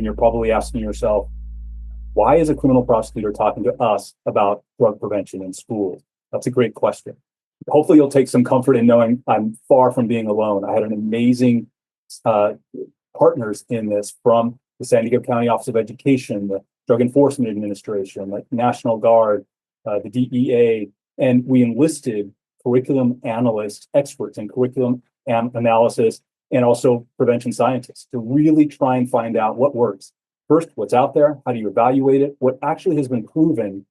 And you're probably asking yourself, why is a criminal prosecutor talking to us about drug prevention in schools? That's a great question. Hopefully you'll take some comfort in knowing I'm far from being alone. I had an amazing partners in this from the San Diego County Office of Education, the Drug Enforcement Administration, like National Guard, the DEA, and we enlisted curriculum analysts, experts in curriculum analysis, and also prevention scientists to really try and find out what works. First, what's out there? How do you evaluate it? What actually has been proven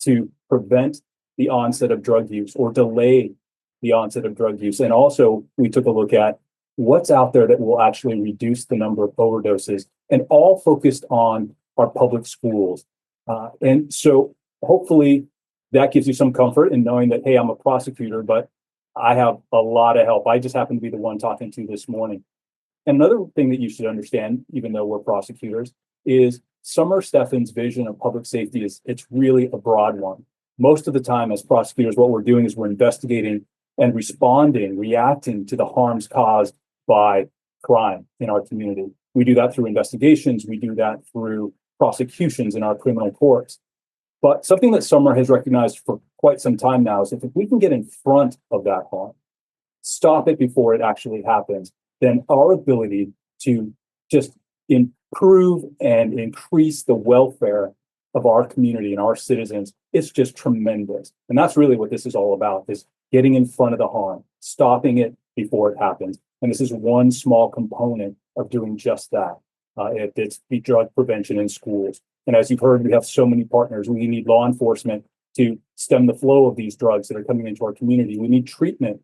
to prevent the onset of drug use or delay the onset of drug use? And also, we took a look at what's out there that will actually reduce the number of overdoses, and all focused on our public schools. And so hopefully that gives you some comfort in knowing that, hey, I'm a prosecutor, but I have a lot of help. I just happen to be the one talking to you this morning. Another thing that you should understand, even though we're prosecutors, is Summer Stephan's vision of public safety it's really a broad one. Most of the time as prosecutors, what we're doing is we're investigating and responding, reacting to the harms caused by crime in our community. We do that through investigations. We do that through prosecutions in our criminal courts. But something that Summer has recognized for quite some time now is if we can get in front of that harm, stop it before it actually happens, then our ability to just improve and increase the welfare of our community and our citizens is just tremendous. And that's really what this is all about, is getting in front of the harm, stopping it before it happens. And this is one small component of doing just that. It's the drug prevention in schools. And as you've heard, we have so many partners. We need law enforcement to stem the flow of these drugs that are coming into our community. We need treatment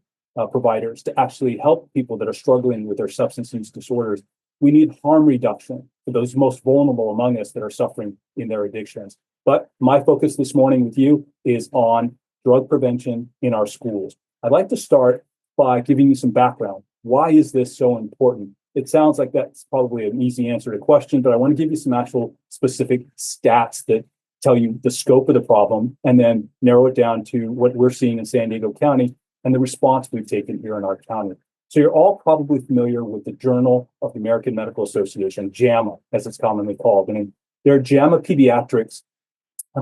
providers to actually help people that are struggling with their substance use disorders. We need harm reduction for those most vulnerable among us that are suffering in their addictions. But my focus this morning with you is on drug prevention in our schools. I'd like to start by giving you some background. Why is this so important? It sounds like that's probably an easy answer to the question, but I want to give you some actual specific stats that tell you the scope of the problem and then narrow it down to what we're seeing in San Diego County and the response we've taken here in our county. So you're all probably familiar with the Journal of the American Medical Association, JAMA, as it's commonly called. And in their JAMA Pediatrics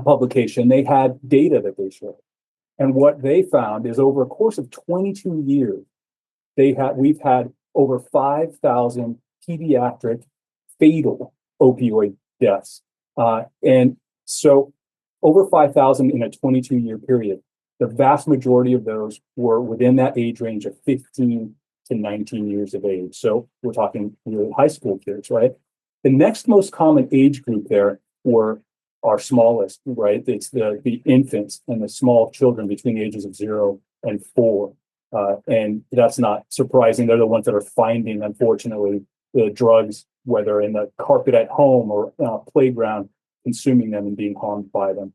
publication, they had data that they showed. And what they found is over a course of 22 years, we've had over 5,000 pediatric fatal opioid deaths. And so over 5,000 in a 22-year period. The vast majority of those were within that age range of 15 to 19 years of age. So we're talking really high school kids, right? The next most common age group there were our smallest, right? It's the infants and the small children between the ages of 0 and 4. And that's not surprising. They're the ones that are finding, unfortunately, the drugs, whether in the carpet at home or playground, consuming them and being harmed by them.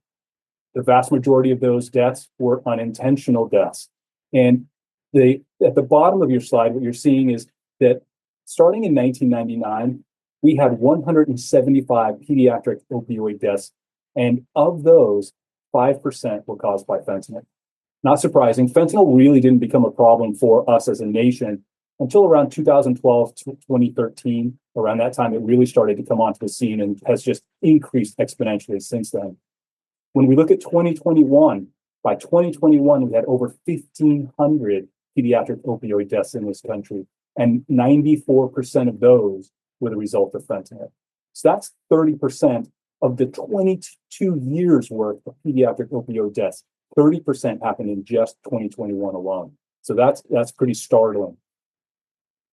The vast majority of those deaths were unintentional deaths. And at the bottom of your slide, what you're seeing is that starting in 1999, we had 175 pediatric opioid deaths. And of those, 5% were caused by fentanyl. Not surprising, fentanyl really didn't become a problem for us as a nation until around 2012 to 2013. Around that time, it really started to come onto the scene and has just increased exponentially since then. When we look at 2021, by 2021, we had over 1,500 pediatric opioid deaths in this country, and 94% of those were the result of fentanyl. So that's 30% of the 22 years worth of pediatric opioid deaths. 30% happened in just 2021 alone. So that's pretty startling.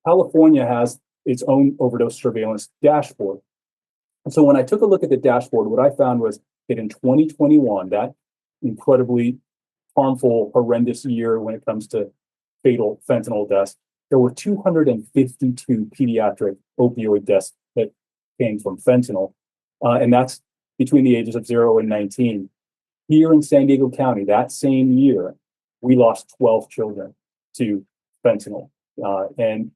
California has its own overdose surveillance dashboard. And so when I took a look at the dashboard, what I found was that in 2021, that incredibly harmful, horrendous year when it comes to fatal fentanyl deaths, there were 252 pediatric opioid deaths that came from fentanyl. And that's between the ages of 0 and 19. Here in San Diego County, that same year, we lost 12 children to fentanyl. And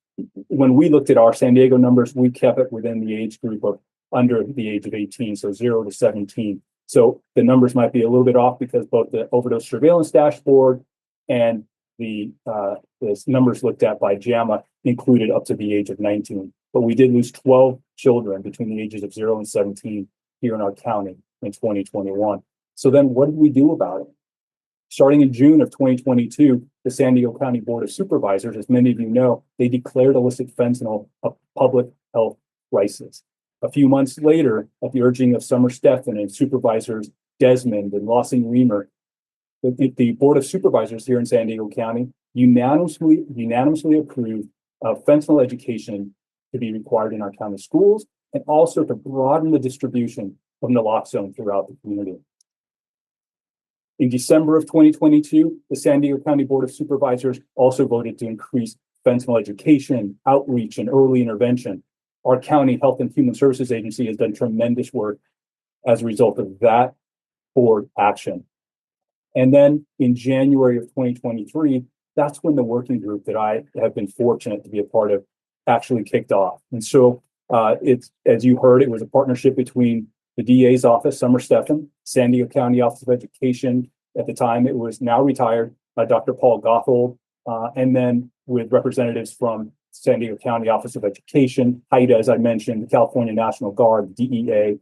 when we looked at our San Diego numbers, we kept it within the age group of under the age of 18, so 0 to 17. So the numbers might be a little bit off because both the overdose surveillance dashboard and the numbers looked at by JAMA included up to the age of 19. But we did lose 12 children between the ages of 0 and 17 here in our county in 2021. So then what did we do about it? Starting in June of 2022, the San Diego County Board of Supervisors, as many of you know, they declared illicit fentanyl a public health crisis. A few months later, at the urging of Summer Stephan and Supervisors Desmond and Lossing Reamer, the Board of Supervisors here in San Diego County unanimously approved fentanyl education to be required in our county schools, and also to broaden the distribution of naloxone throughout the community. In December of 2022, the San Diego County Board of Supervisors also voted to increase fentanyl education, outreach, and early intervention. Our county Health and Human Services Agency has done tremendous work as a result of that board action. And then in January of 2023, that's when the working group that I have been fortunate to be a part of actually kicked off. And so it's, as you heard, it was a partnership between the DA's office, Summer Stephan, San Diego County Office of Education. At the time, it was now retired, Dr. Paul Gothold, and then with representatives from San Diego County Office of Education, HIDA, as I mentioned, the California National Guard, DEA,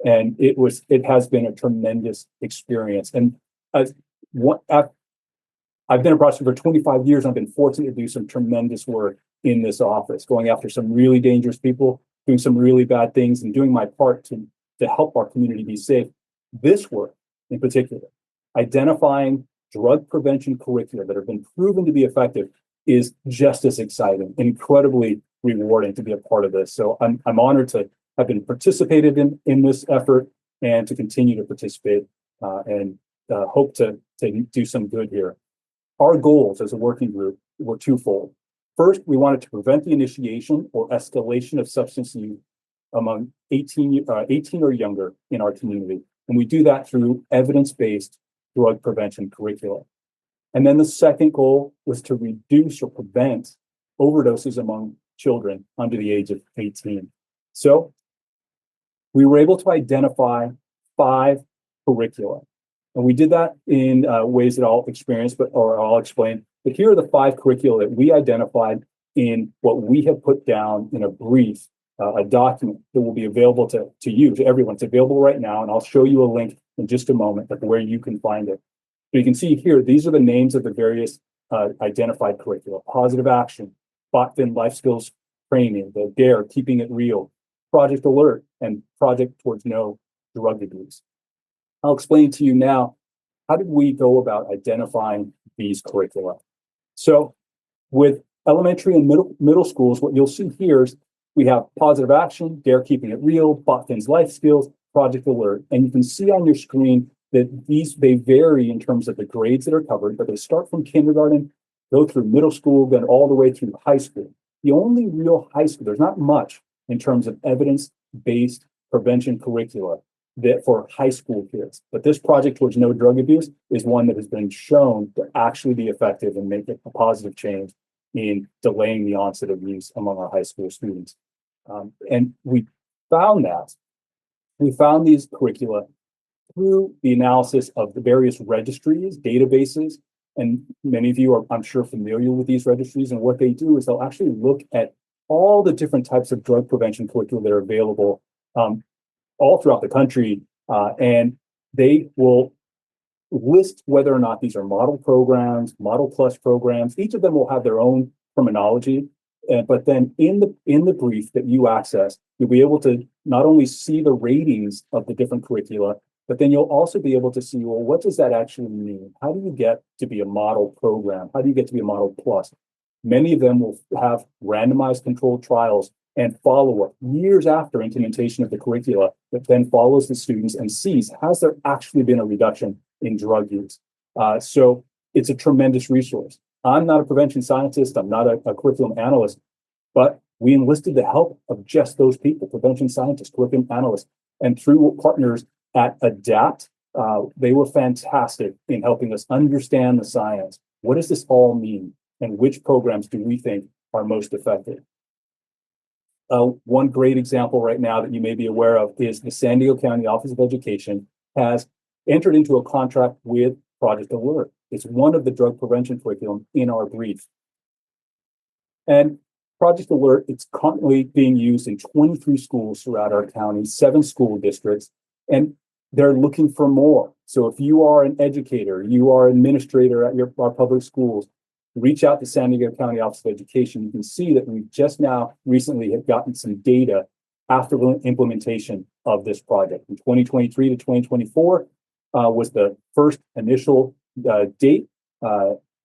and it has been a tremendous experience. And I've been a prosecutor for 25 years, and I've been fortunate to do some tremendous work in this office, going after some really dangerous people, doing some really bad things, and doing my part to help our community be safe. This work, in particular, identifying drug prevention curricula that have been proven to be effective, is just as exciting, incredibly rewarding to be a part of this. So I'm honored to have been participated in this effort and to continue to participate and hope to do some good here. Our goals as a working group were twofold. First, we wanted to prevent the initiation or escalation of substance use among 18 or younger in our community. And we do that through evidence-based drug prevention curricula. And then the second goal was to reduce or prevent overdoses among children under the age of 18. So we were able to identify 5 curricula. And we did that in ways that I'll explain. But here are the 5 curricula that we identified in what we have put down in a brief, a document that will be available to you, to everyone. It's available right now, and I'll show you a link in just a moment of where you can find it. So you can see here, these are the names of the various identified curricula: Positive Action, SUOPT Life Skills Training, the DARE, Keeping It Real, Project Alert, and Project Towards No Drug Abuse. I'll explain to you now, how did we go about identifying these curricula? So with elementary and middle schools, what you'll see here is we have Positive Action, DARE, Keeping It Real, SUOPT Life Skills, Project Alert. And you can see on your screen that they vary in terms of the grades that are covered, but they start from kindergarten, go through middle school, then all the way through high school. The only real high school, there's not much in terms of evidence-based prevention curricula that for high school kids. But this Project Towards No Drug Abuse is one that has been shown to actually be effective and make a positive change in delaying the onset of use among our high school students. And we found these curricula through the analysis of the various registries, databases, and many of you are, I'm sure, familiar with these registries. And what they do is they'll actually look at all the different types of drug prevention curricula that are available all throughout the country, and they will list whether or not these are model programs, model plus programs. Each of them will have their own terminology, but then in the brief that you access, you'll be able to not only see the ratings of the different curricula, but then you'll also be able to see, well, what does that actually mean? How do you get to be a model program? How do you get to be a model plus? Many of them will have randomized controlled trials and follow-up years after implementation of the curricula that then follows the students and sees, has there actually been a reduction in drug use? So it's a tremendous resource. I'm not a prevention scientist. I'm not a curriculum analyst, but we enlisted the help of just those people, prevention scientists, curriculum analysts, and through partners at ADAPT, they were fantastic in helping us understand the science. What does this all mean? And which programs do we think are most effective? One great example right now that you may be aware of is the San Diego County Office of Education has entered into a contract with Project Alert. It's one of the drug prevention curriculum in our brief. And Project Alert, it's currently being used in 23 schools throughout our county, 7 school districts, and they're looking for more. So if you are an educator, you are an administrator at our public schools, reach out to San Diego County Office of Education. You can see that we just now recently have gotten some data after the implementation of this project. In 2023 to 2024 was the first initial date.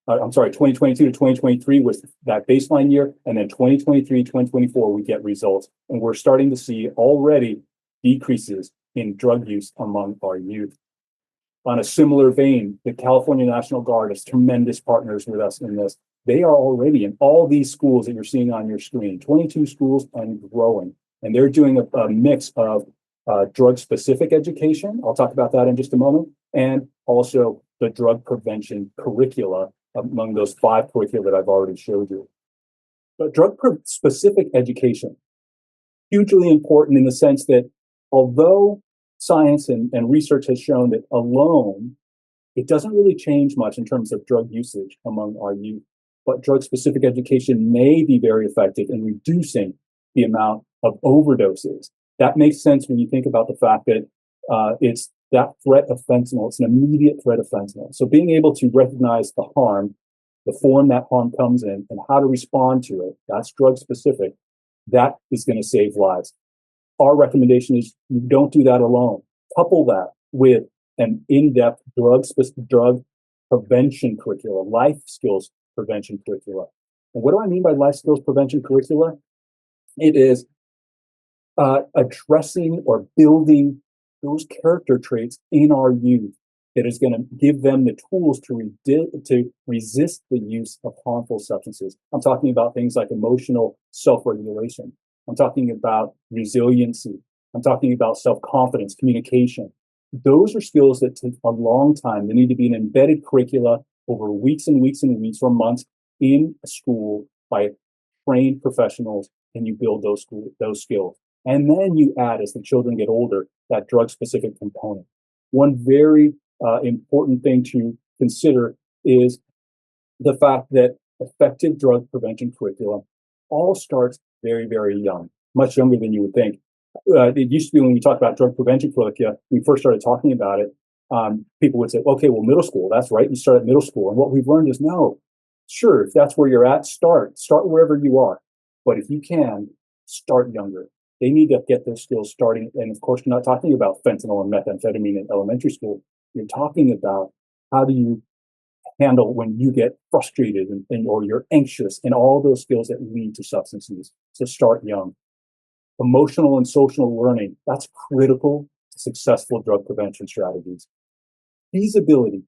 2022 to 2023 was that baseline year, and then 2023, 2024, we get results. And we're starting to see already decreases in drug use among our youth. On a similar vein, the California National Guard is tremendous partners with us in this. They are already in all these schools that you're seeing on your screen, 22 schools and growing. And they're doing a mix of drug-specific education. I'll talk about that in just a moment. And also the drug prevention curricula among those 5 curricula that I've already showed you. But drug-specific education, hugely important in the sense that although science and research has shown that alone, it doesn't really change much in terms of drug usage among our youth. But drug-specific education may be very effective in reducing the amount of overdoses. That makes sense when you think about the fact that it's that threat of fentanyl. It's an immediate threat of fentanyl. So being able to recognize the harm, the form that harm comes in, and how to respond to it, that's drug-specific. That is going to save lives. Our recommendation is you don't do that alone. Couple that with an in-depth drug prevention curricula, life skills prevention curricula. And what do I mean by life skills prevention curricula? It is addressing or building those character traits in our youth that is going to give them the tools to resist the use of harmful substances. I'm talking about things like emotional self-regulation. I'm talking about resiliency. I'm talking about self-confidence, communication. Those are skills that take a long time. They need to be an embedded curricula over weeks and weeks and weeks or months in a school by trained professionals, and you build those skills. And then you add, as the children get older, that drug-specific component. One very important thing to consider is the fact that effective drug prevention curriculum all starts very, very young, much younger than you would think. It used to be when we talked about drug prevention curricula, we first started talking about it, people would say, okay, well, middle school, that's right, you start at middle school. And what we've learned is no, sure, if that's where you're at, start wherever you are. But if you can, start younger. They need to get their skills starting. And of course, you're not talking about fentanyl and methamphetamine in elementary school. You're talking about how do you handle when you get frustrated or you're anxious, and all those skills that lead to substance use. So start young. Emotional and social learning, that's critical to successful drug prevention strategies. Feasibility,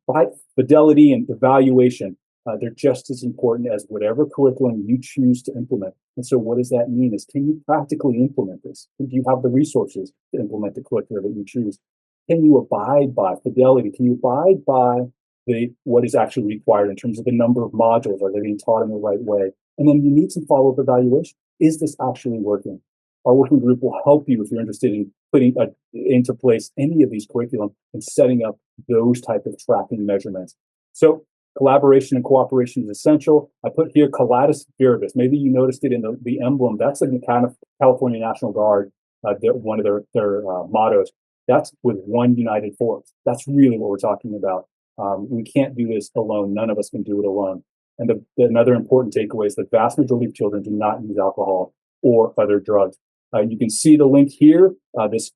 fidelity, and evaluation, they're just as important as whatever curriculum you choose to implement. And so what does that mean is, can you practically implement this? Do you have the resources to implement the curriculum that you choose? Can you abide by fidelity? Can you abide by what is actually required in terms of the number of modules? Are they being taught in the right way? And then you need some follow-up evaluation. Is this actually working? Our working group will help you if you're interested in putting into place any of these curriculum and setting up those type of tracking measurements. So collaboration and cooperation is essential. I put here collatus viribus. Maybe you noticed it in the emblem. That's the kind of California National Guard, one of their mottos. That's with one united force. That's really what we're talking about. We can't do this alone. None of us can do it alone. And another important takeaway is the vast majority of children do not use alcohol or other drugs. You can see the link here. This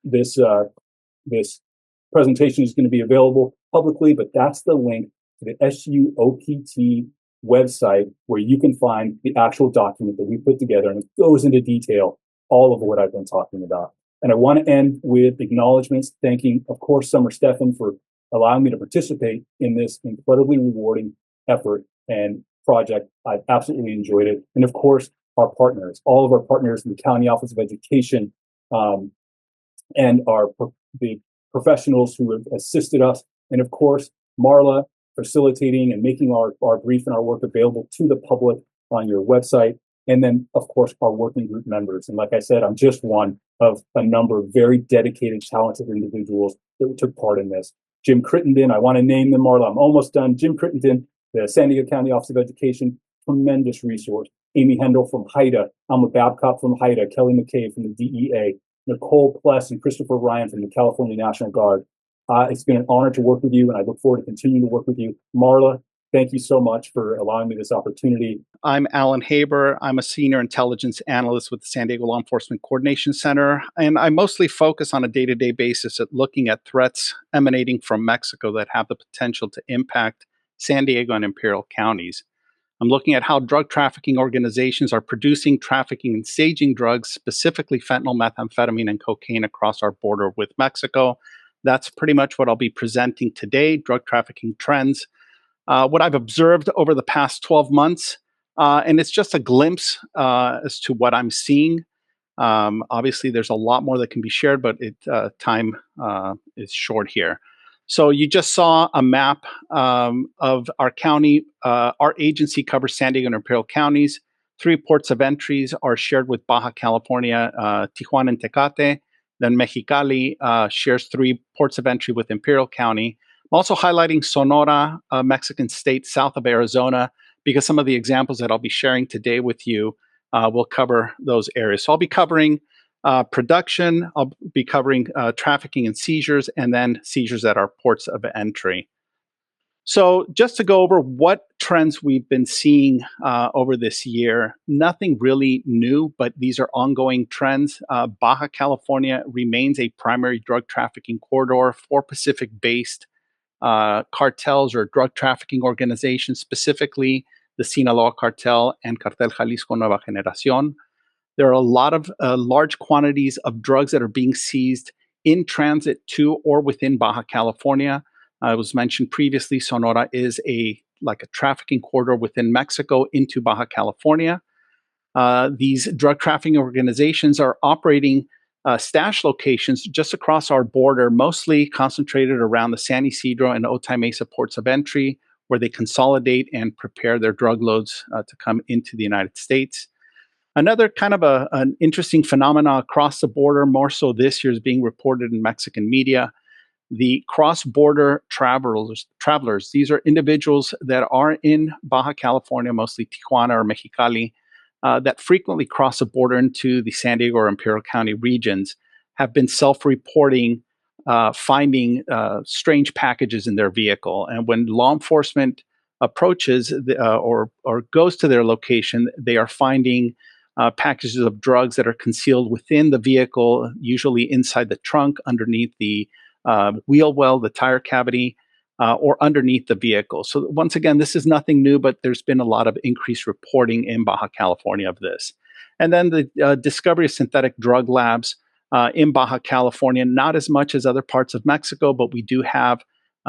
presentation is going to be available publicly, but that's the link to the SUOPT website where you can find the actual document that we put together, and it goes into detail all of what I've been talking about. And I want to end with acknowledgments, thanking, of course, Summer Stephan for allowing me to participate in this incredibly rewarding effort and project. I've absolutely enjoyed it. And of course, our partners, all of our partners in the County Office of Education, and the professionals who have assisted us. And of course, Marla facilitating and making our brief and our work available to the public on your website. And then, of course, our working group members. And like I said, I'm just one of a number of very dedicated, talented individuals that took part in this. Jim Crittenden, I want to name them, Marla. I'm almost done. Jim Crittenden, the San Diego County Office of Education, tremendous resource. Amy Hendel from HIDA, Alma Babcock from HIDA, Kelly McKay from the DEA, Nicole Pless and Christopher Ryan from the California National Guard. It's been an honor to work with you, and I look forward to continuing to work with you. Marla, thank you so much for allowing me this opportunity. I'm Alan Haber. I'm a senior intelligence analyst with the San Diego Law Enforcement Coordination Center, and I mostly focus on a day-to-day basis at looking at threats emanating from Mexico that have the potential to impact San Diego and Imperial counties. I'm looking at how drug trafficking organizations are producing, trafficking, and staging drugs, specifically fentanyl, methamphetamine, and cocaine across our border with Mexico. That's pretty much what I'll be presenting today, drug trafficking trends. What I've observed over the past 12 months, and it's just a glimpse as to what I'm seeing. Obviously, there's a lot more that can be shared, but time is short here. So you just saw a map of our county. Our agency covers San Diego and Imperial counties. 3 ports of entries are shared with Baja California, Tijuana and Tecate. Then Mexicali shares 3 ports of entry with Imperial County. I'm also highlighting Sonora, a Mexican state south of Arizona, because some of the examples that I'll be sharing today with you will cover those areas. So I'll be covering production, I'll be covering trafficking and seizures, and then seizures at our ports of entry. So just to go over what trends we've been seeing over this year, nothing really new, but these are ongoing trends. Baja California remains a primary drug trafficking corridor for Pacific-based cartels or drug trafficking organizations, specifically the Sinaloa Cartel and Cartel Jalisco Nueva Generación. There are a lot of large quantities of drugs that are being seized in transit to or within Baja California. It was mentioned previously, Sonora is like a trafficking corridor within Mexico into Baja California. These drug trafficking organizations are operating stash locations just across our border, mostly concentrated around the San Ysidro and Otay Mesa ports of entry, where they consolidate and prepare their drug loads to come into the United States. Another kind of an interesting phenomenon across the border, more so this year, is being reported in Mexican media. The cross-border travelers, these are individuals that are in Baja California, mostly Tijuana or Mexicali, that frequently cross the border into the San Diego or Imperial County regions, have been self-reporting finding strange packages in their vehicle. And when law enforcement approaches or goes to their location, they are finding packages of drugs that are concealed within the vehicle, usually inside the trunk, underneath the wheel well, the tire cavity, or underneath the vehicle. So once again, this is nothing new, but there's been a lot of increased reporting in Baja California of this. And then the discovery of synthetic drug labs in Baja California, not as much as other parts of Mexico, but we do have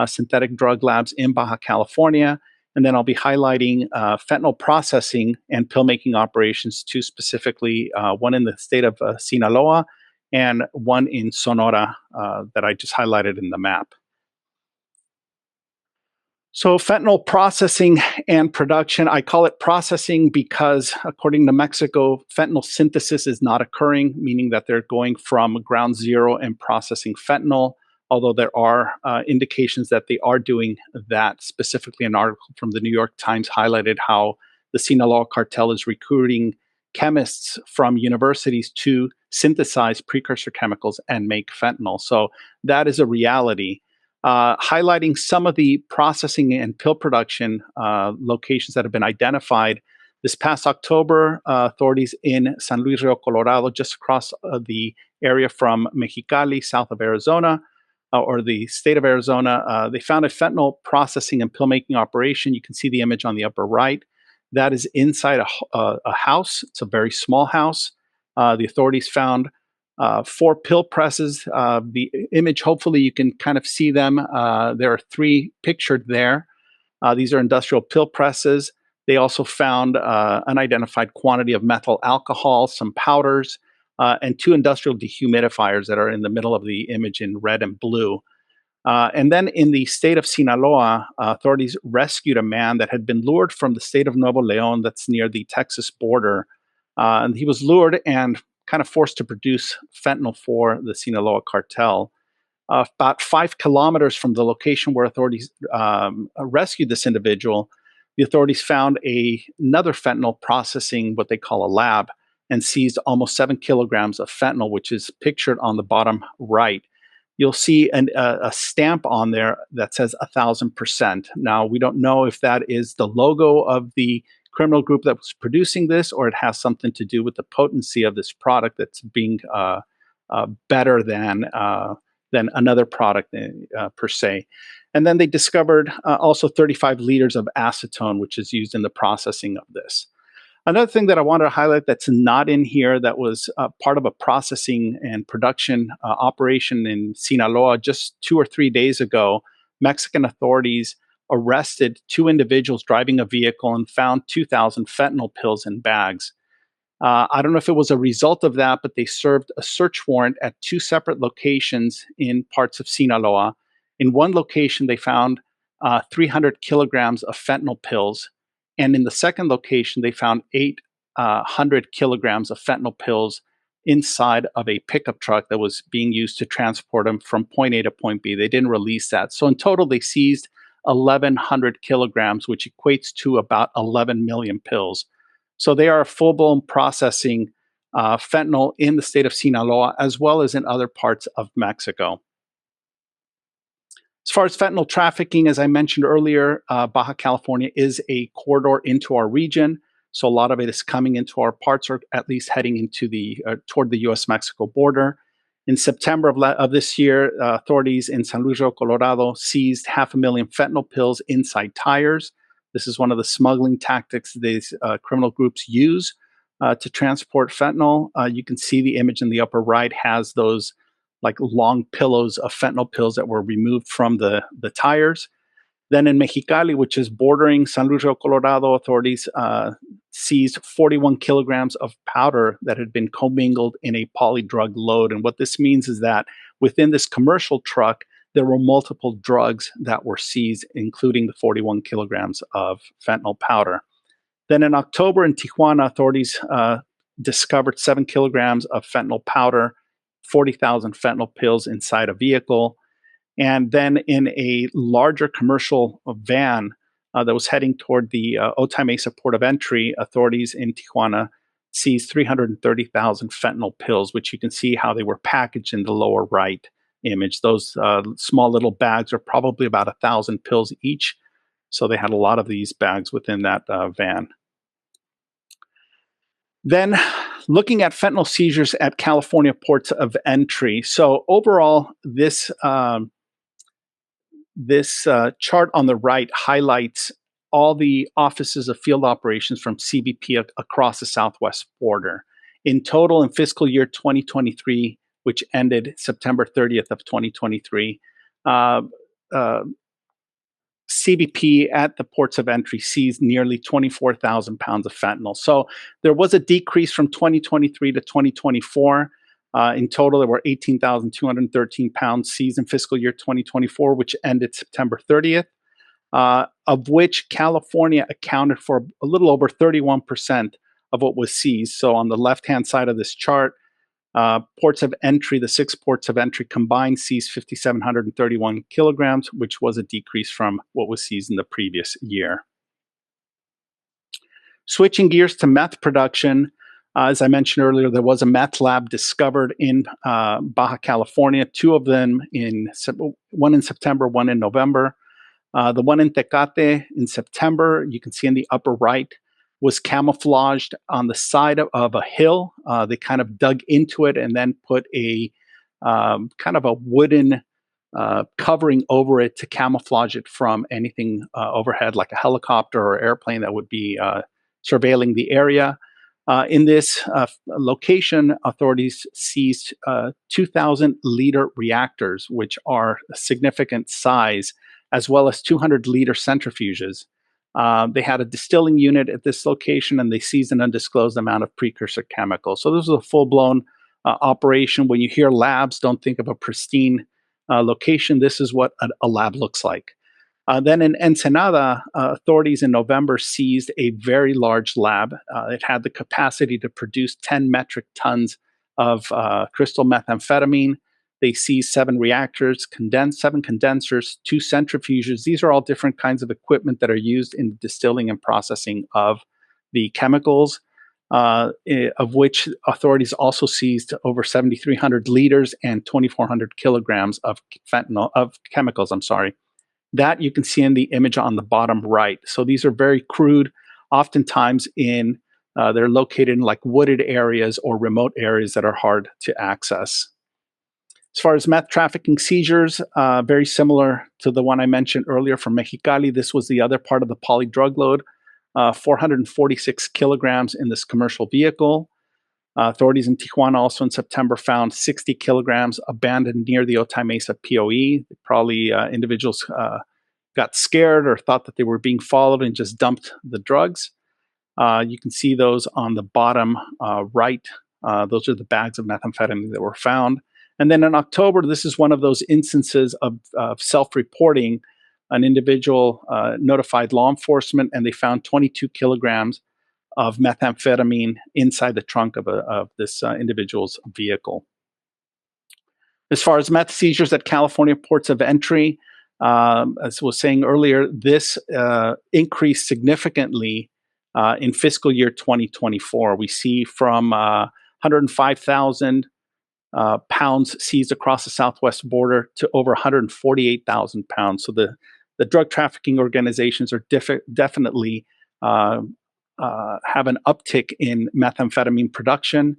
synthetic drug labs in Baja California. And then I'll be highlighting fentanyl processing and pill-making operations, 2 specifically, one in the state of Sinaloa and one in Sonora that I just highlighted in the map. So fentanyl processing and production, I call it processing because according to Mexico, fentanyl synthesis is not occurring, meaning that they're going from ground zero and processing fentanyl, although there are indications that they are doing that. Specifically, an article from the New York Times highlighted how the Sinaloa cartel is recruiting chemists from universities to synthesize precursor chemicals and make fentanyl. So that is a reality. Highlighting some of the processing and pill production locations that have been identified. This past October, authorities in San Luis Rio Colorado, just across the area from Mexicali, south of Arizona, or the state of Arizona, they found a fentanyl processing and pill-making operation. You can see the image on the upper right. That is inside a house. It's a very small house. The authorities found 4 pill presses. The image, hopefully you can kind of see them. There are 3 pictured there. These are industrial pill presses. They also found an unidentified quantity of methyl alcohol, some powders, and 2 industrial dehumidifiers that are in the middle of the image in red and blue. And then in the state of Sinaloa, authorities rescued a man that had been lured from the state of Nuevo León, that's near the Texas border. And he was lured and kind of forced to produce fentanyl for the Sinaloa cartel. about 5 kilometers from the location where authorities rescued this individual, the authorities found another fentanyl processing, what they call a lab, and seized almost 7 kilograms of fentanyl, which is pictured on the bottom right. You'll see a stamp on there that says 1,000%. Now, we don't know if that is the logo of the criminal group that was producing this, or it has something to do with the potency of this product that's being better than another product per se. And then they discovered also 35 liters of acetone, which is used in the processing of this. Another thing that I wanted to highlight that's not in here that was part of a processing and production operation in Sinaloa just 2 or 3 days ago, Mexican authorities arrested 2 individuals driving a vehicle and found 2,000 fentanyl pills in bags. I don't know if it was a result of that, but they served a search warrant at 2 separate locations in parts of Sinaloa. In one location, they found 300 kilograms of fentanyl pills. And in the second location, they found 800 kilograms of fentanyl pills inside of a pickup truck that was being used to transport them from point A to point B. They didn't release that. So in total, they seized 1,100 kilograms, which equates to about 11 million pills. So they are full-blown processing fentanyl in the state of Sinaloa, as well as in other parts of Mexico. As far as fentanyl trafficking, as I mentioned earlier, Baja California is a corridor into our region. So a lot of it is coming into our parts, or at least heading into toward the U.S.-Mexico border. In September of this year, authorities in San Luis Rio, Colorado, seized 500,000 fentanyl pills inside tires. This is one of the smuggling tactics these criminal groups use to transport fentanyl. You can see the image in the upper right has those like long pillows of fentanyl pills that were removed from the tires. Then in Mexicali, which is bordering San Luis Rio, Colorado, authorities seized 41 kilograms of powder that had been commingled in a polydrug load. And what this means is that within this commercial truck, there were multiple drugs that were seized, including the 41 kilograms of fentanyl powder. Then in October in Tijuana, authorities discovered 7 kilograms of fentanyl powder, 40,000 fentanyl pills inside a vehicle. And then in a larger commercial van that was heading toward the Otay Mesa port of entry, authorities in Tijuana seized 330,000 fentanyl pills, which you can see how they were packaged in the lower right image. Those small little bags are probably about 1,000 pills each. So they had a lot of these bags within that van. Then looking at fentanyl seizures at California ports of entry. So overall, this chart on the right highlights all the offices of field operations from CBP across the southwest border. In total, in fiscal year 2023, which ended September 30th of 2023, CBP at the ports of entry seized nearly 24,000 pounds of fentanyl. So there was a decrease from 2023 to 2024. In total, there were 18,213 pounds seized in fiscal year 2024, which ended September 30th, of which California accounted for a little over 31% of what was seized. So on the left-hand side of this chart, ports of entry, the 6 ports of entry combined seized 5,731 kilograms, which was a decrease from what was seized in the previous year. Switching gears to meth production, as I mentioned earlier, there was a meth lab discovered in Baja California, 2 of them, one in September, one in November. The one in Tecate in September, you can see in the upper right, was camouflaged on the side of a hill. They kind of dug into it and then put a kind of a wooden covering over it to camouflage it from anything overhead, like a helicopter or airplane that would be surveilling the area. In this location, authorities seized 2,000-liter reactors, which are a significant size, as well as 200-liter centrifuges. They had a distilling unit at this location, and they seized an undisclosed amount of precursor chemicals. So this was a full-blown operation. When you hear labs, don't think of a pristine location. This is what a lab looks like. Then in Ensenada, authorities in November seized a very large lab. It had the capacity to produce 10 metric tons of crystal methamphetamine. They seized 7 reactors, seven condensers, 2 centrifuges. These are all different kinds of equipment that are used in the distilling and processing of the chemicals, of which authorities also seized over 7,300 liters and 2,400 kilograms of chemicals. That you can see in the image on the bottom right. So these are very crude, oftentimes they're located in like wooded areas or remote areas that are hard to access. As far as meth trafficking seizures, very similar to the one I mentioned earlier from Mexicali. This was the other part of the poly drug load, 446 kilograms in this commercial vehicle. Authorities in Tijuana also in September found 60 kilograms abandoned near the Otay Mesa POE. Probably individuals got scared or thought that they were being followed and just dumped the drugs. You can see those on the bottom right. Those are the bags of methamphetamine that were found. And then in October, this is one of those instances of self-reporting. An individual notified law enforcement, and they found 22 kilograms of methamphetamine inside the trunk of this individual's vehicle. As far as meth seizures at California ports of entry, as I was saying earlier, this increased significantly in fiscal year 2024. We see from 105,000 pounds seized across the southwest border to over 148,000 pounds. So the drug trafficking organizations are definitely have an uptick in methamphetamine production.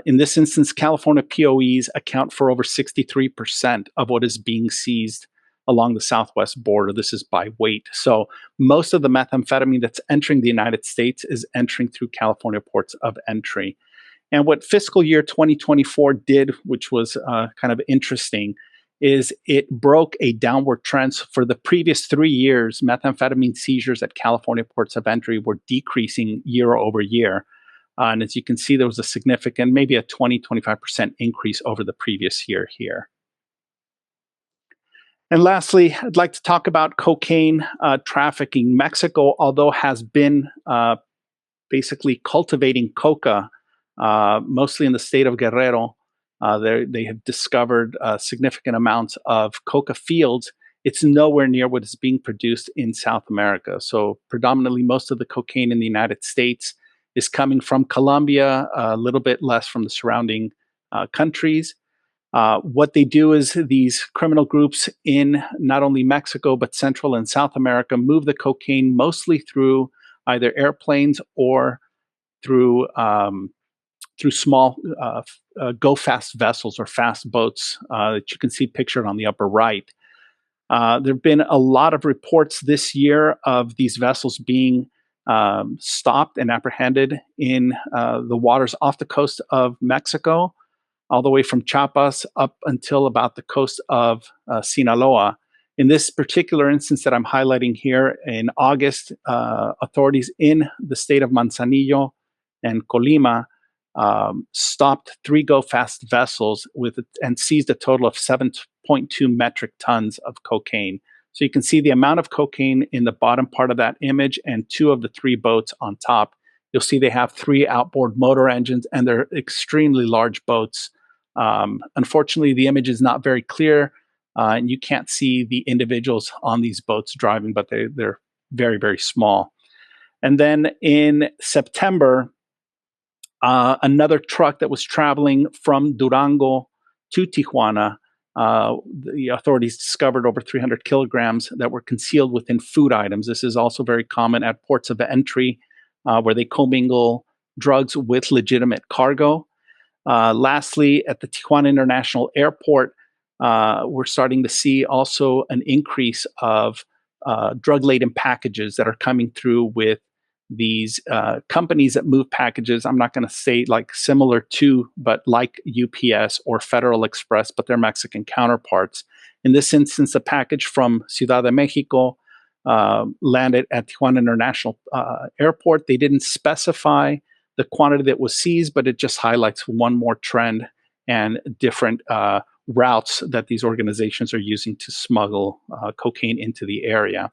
In this instance, California POEs account for over 63% of what is being seized along the southwest border. This is by weight. So most of the methamphetamine that's entering the United States is entering through California ports of entry. And what fiscal year 2024 did, which was kind of interesting, is it broke a downward trend. For the previous 3 years, methamphetamine seizures at California ports of entry were decreasing year over year. And as you can see, there was a significant, maybe a 20-25% increase over the previous year here. And lastly, I'd like to talk about cocaine trafficking. Mexico, although has been basically cultivating coca, mostly in the state of Guerrero, they have discovered significant amounts of coca fields. It's nowhere near what is being produced in South America. So predominantly most of the cocaine in the United States is coming from Colombia, a little bit less from the surrounding countries. What they do is these criminal groups in not only Mexico, but Central and South America move the cocaine mostly through either airplanes or through small go-fast vessels or fast boats that you can see pictured on the upper right. There have been a lot of reports this year of these vessels being stopped and apprehended in the waters off the coast of Mexico, all the way from Chiapas up until about the coast of Sinaloa. In this particular instance that I'm highlighting here, in August, authorities in the state of Manzanillo and Colima stopped 3 go-fast vessels and seized a total of 7.2 metric tons of cocaine. So you can see the amount of cocaine in the bottom part of that image and 2 of the 3 boats on top. You'll see they have 3 outboard motor engines, and they're extremely large boats. Unfortunately, the image is not very clear, and you can't see the individuals on these boats driving, but they're very, very small. And then in September, another truck that was traveling from Durango to Tijuana, the authorities discovered over 300 kilograms that were concealed within food items. This is also very common at ports of entry, where they commingle drugs with legitimate cargo. Lastly, at the Tijuana International Airport, we're starting to see also an increase of drug-laden packages that are coming through with these companies that move packages. I'm not going to say like similar to, but like UPS or Federal Express, but they're Mexican counterparts. In this instance, a package from Ciudad de Mexico landed at Tijuana International Airport. They didn't specify the quantity that was seized, but it just highlights one more trend and different routes that these organizations are using to smuggle cocaine into the area.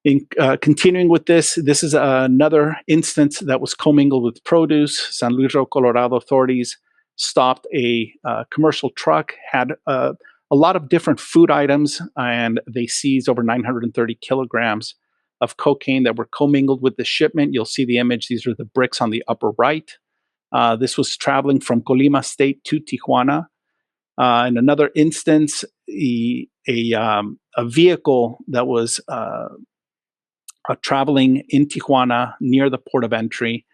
In continuing with this is another instance that was commingled with produce. San Luis Rio, Colorado authorities stopped a commercial truck, had a lot of different food items, and they seized over 930 kilograms of cocaine that were commingled with the shipment. You'll see the image. These are the bricks on the upper right. This was traveling from Colima State to Tijuana. In another instance, a vehicle that was traveling in Tijuana near the port of entry.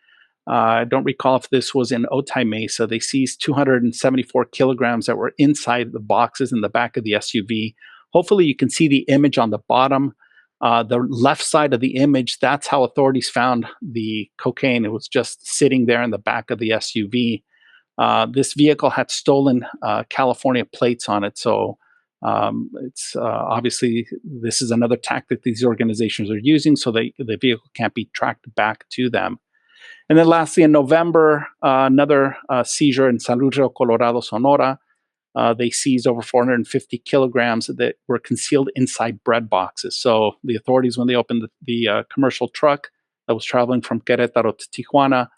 I don't recall if this was in Otay Mesa. They seized 274 kilograms that were inside the boxes in the back of the SUV. Hopefully you can see the image on the bottom. The left side of the image, that's how authorities found the cocaine. It was just sitting there in the back of the SUV. This vehicle had stolen California plates on it. So it's obviously, this is another tactic these organizations are using so the vehicle can't be tracked back to them. And then lastly, in November, another seizure in San Luis Rio Colorado, Sonora. They seized over 450 kilograms that were concealed inside bread boxes. So the authorities, when they opened the commercial truck that was traveling from Querétaro to Tijuana,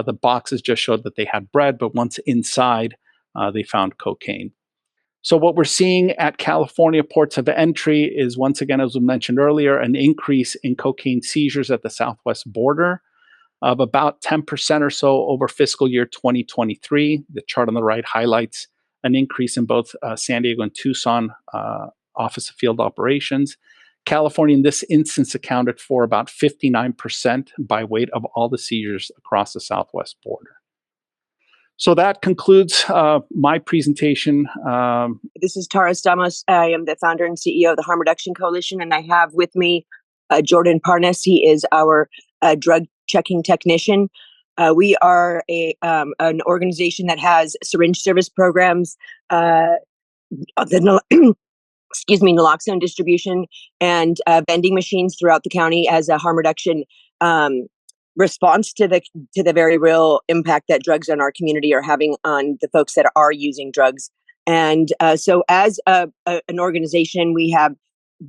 the boxes just showed that they had bread, but once inside, they found cocaine. So what we're seeing at California ports of entry is, once again, as we mentioned earlier, an increase in cocaine seizures at the southwest border of about 10% or so over fiscal year 2023. The chart on the right highlights an increase in both San Diego and Tucson Office of Field Operations. California, in this instance, accounted for about 59% by weight of all the seizures across the southwest border. So that concludes my presentation. This is Tara Stamos. I am the founder and CEO of the Harm Reduction Coalition, and I have with me Jordan Parnas. He is our drug checking technician. We are an organization that has syringe service programs, naloxone distribution, and vending machines throughout the county as a harm reduction response to the very real impact that drugs in our community are having on the folks that are using drugs. And so as an organization, we have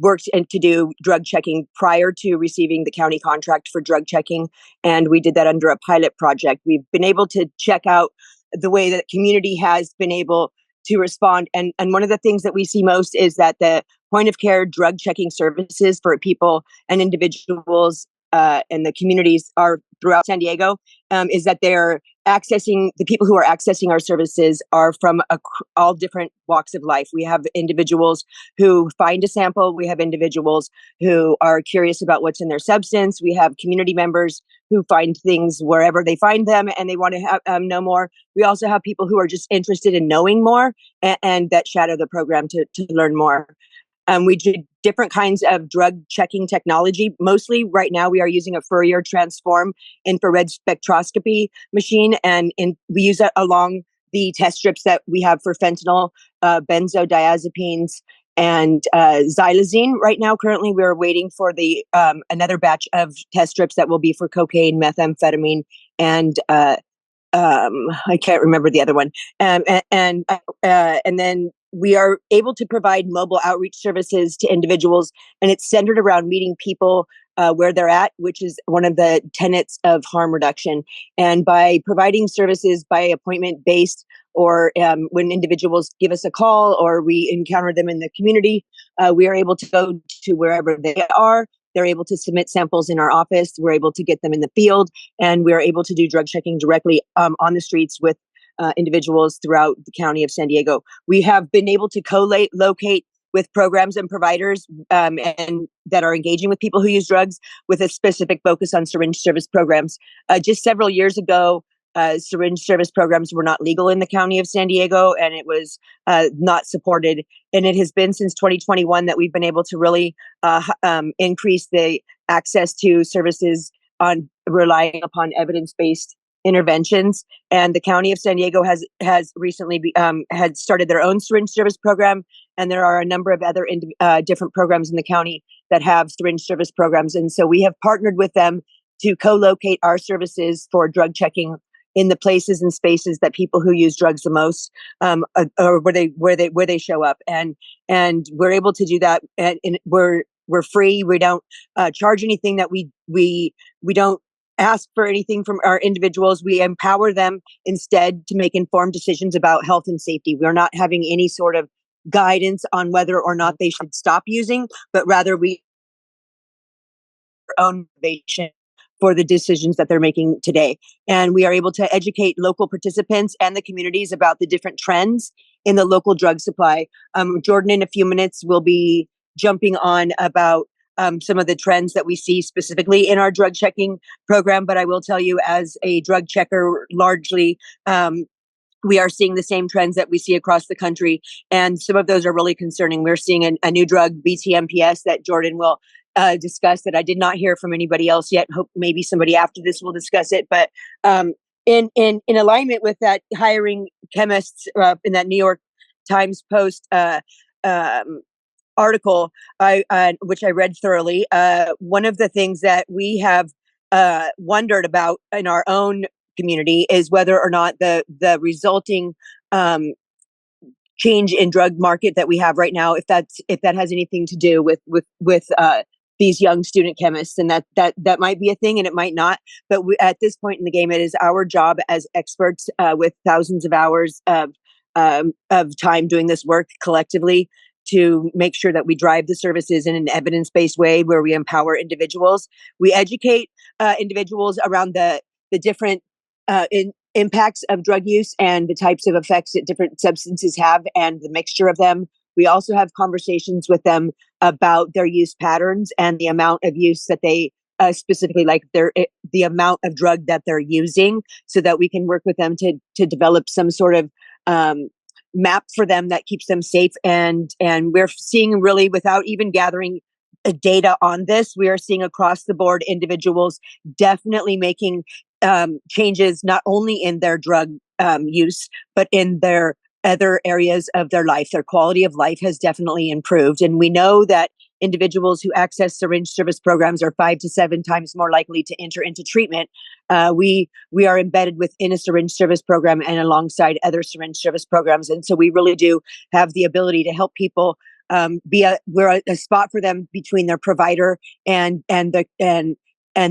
worked to do drug checking prior to receiving the county contract for drug checking. And we did that under a pilot project. We've been able to check out the way that community has been able to respond. And one of the things that we see most is that the point of care drug checking services for people and individuals and the communities are throughout San Diego, is that they're accessing, the people who are accessing our services are from all different walks of life. We have individuals who find a sample. We have individuals who are curious about what's in their substance. We have community members who find things wherever they find them and they want to know more. We also have people who are just interested in knowing more and that shadow the program to learn more. We do different kinds of drug checking technology. Mostly right now, we are using a Fourier transform infrared spectroscopy machine, and we use that along the test strips that we have for fentanyl, benzodiazepines, and xylazine. Right now, currently, we're waiting for the another batch of test strips that will be for cocaine, methamphetamine, and I can't remember the other one. And then we are able to provide mobile outreach services to individuals, and it's centered around meeting people where they're at, which is one of the tenets of harm reduction. And by providing services by appointment based, or when individuals give us a call or we encounter them in the community, we are able to go to wherever they are. They're able to submit samples in our office. We're able to get them in the field, and we're able to do drug checking directly on the streets with individuals throughout the county of San Diego. We have been able to co-locate with programs and providers and that are engaging with people who use drugs with a specific focus on syringe service programs. Just several years ago, syringe service programs were not legal in the county of San Diego, and it was not supported. And it has been since 2021 that we've been able to really increase the access to services on relying upon evidence-based interventions. And the county of San Diego has recently had started their own syringe service program, and there are a number of other different programs in the county that have syringe service programs. And so we have partnered with them to co-locate our services for drug checking in the places and spaces that people who use drugs the most, or where they show up, and we're able to do that. And we're free. We don't charge anything. That we don't ask for anything from our individuals. We empower them instead to make informed decisions about health and safety. We're not having any sort of guidance on whether or not they should stop using, but rather we own motivation for the decisions that they're making today. And we are able to educate local participants and the communities about the different trends in the local drug supply. Jordan, in a few minutes, will be jumping on about some of the trends that we see specifically in our drug checking program. But I will tell you, as a drug checker, largely, we are seeing the same trends that we see across the country. And some of those are really concerning. We're seeing a new drug, BTMPS, that Jordan will discuss, that I did not hear from anybody else yet. Hope maybe somebody after this will discuss it. But in alignment with that, hiring chemists in that New York Times Post article, which I read thoroughly, one of the things that we have wondered about in our own community is whether or not the resulting change in drug market that we have right now, if that has anything to do with these young student chemists, and that might be a thing and it might not. But at this point in the game, it is our job as experts with thousands of hours of time doing this work collectively to make sure that we drive the services in an evidence-based way where we empower individuals. We educate individuals around the different impacts of drug use and the types of effects that different substances have and the mixture of them. We also have conversations with them about their use patterns and the amount of use that they specifically, like the amount of drug that they're using, so that we can work with them to develop some sort of map for them that keeps them safe. And we're seeing, really, without even gathering data on this, we are seeing across the board individuals definitely making changes, not only in their drug use, but in their other areas of their life. Their quality of life has definitely improved. And we know that individuals who access syringe service programs are 5 to 7 times more likely to enter into treatment. We are embedded within a syringe service program and alongside other syringe service programs. And so we really do have the ability to help people we're a spot for them between their provider and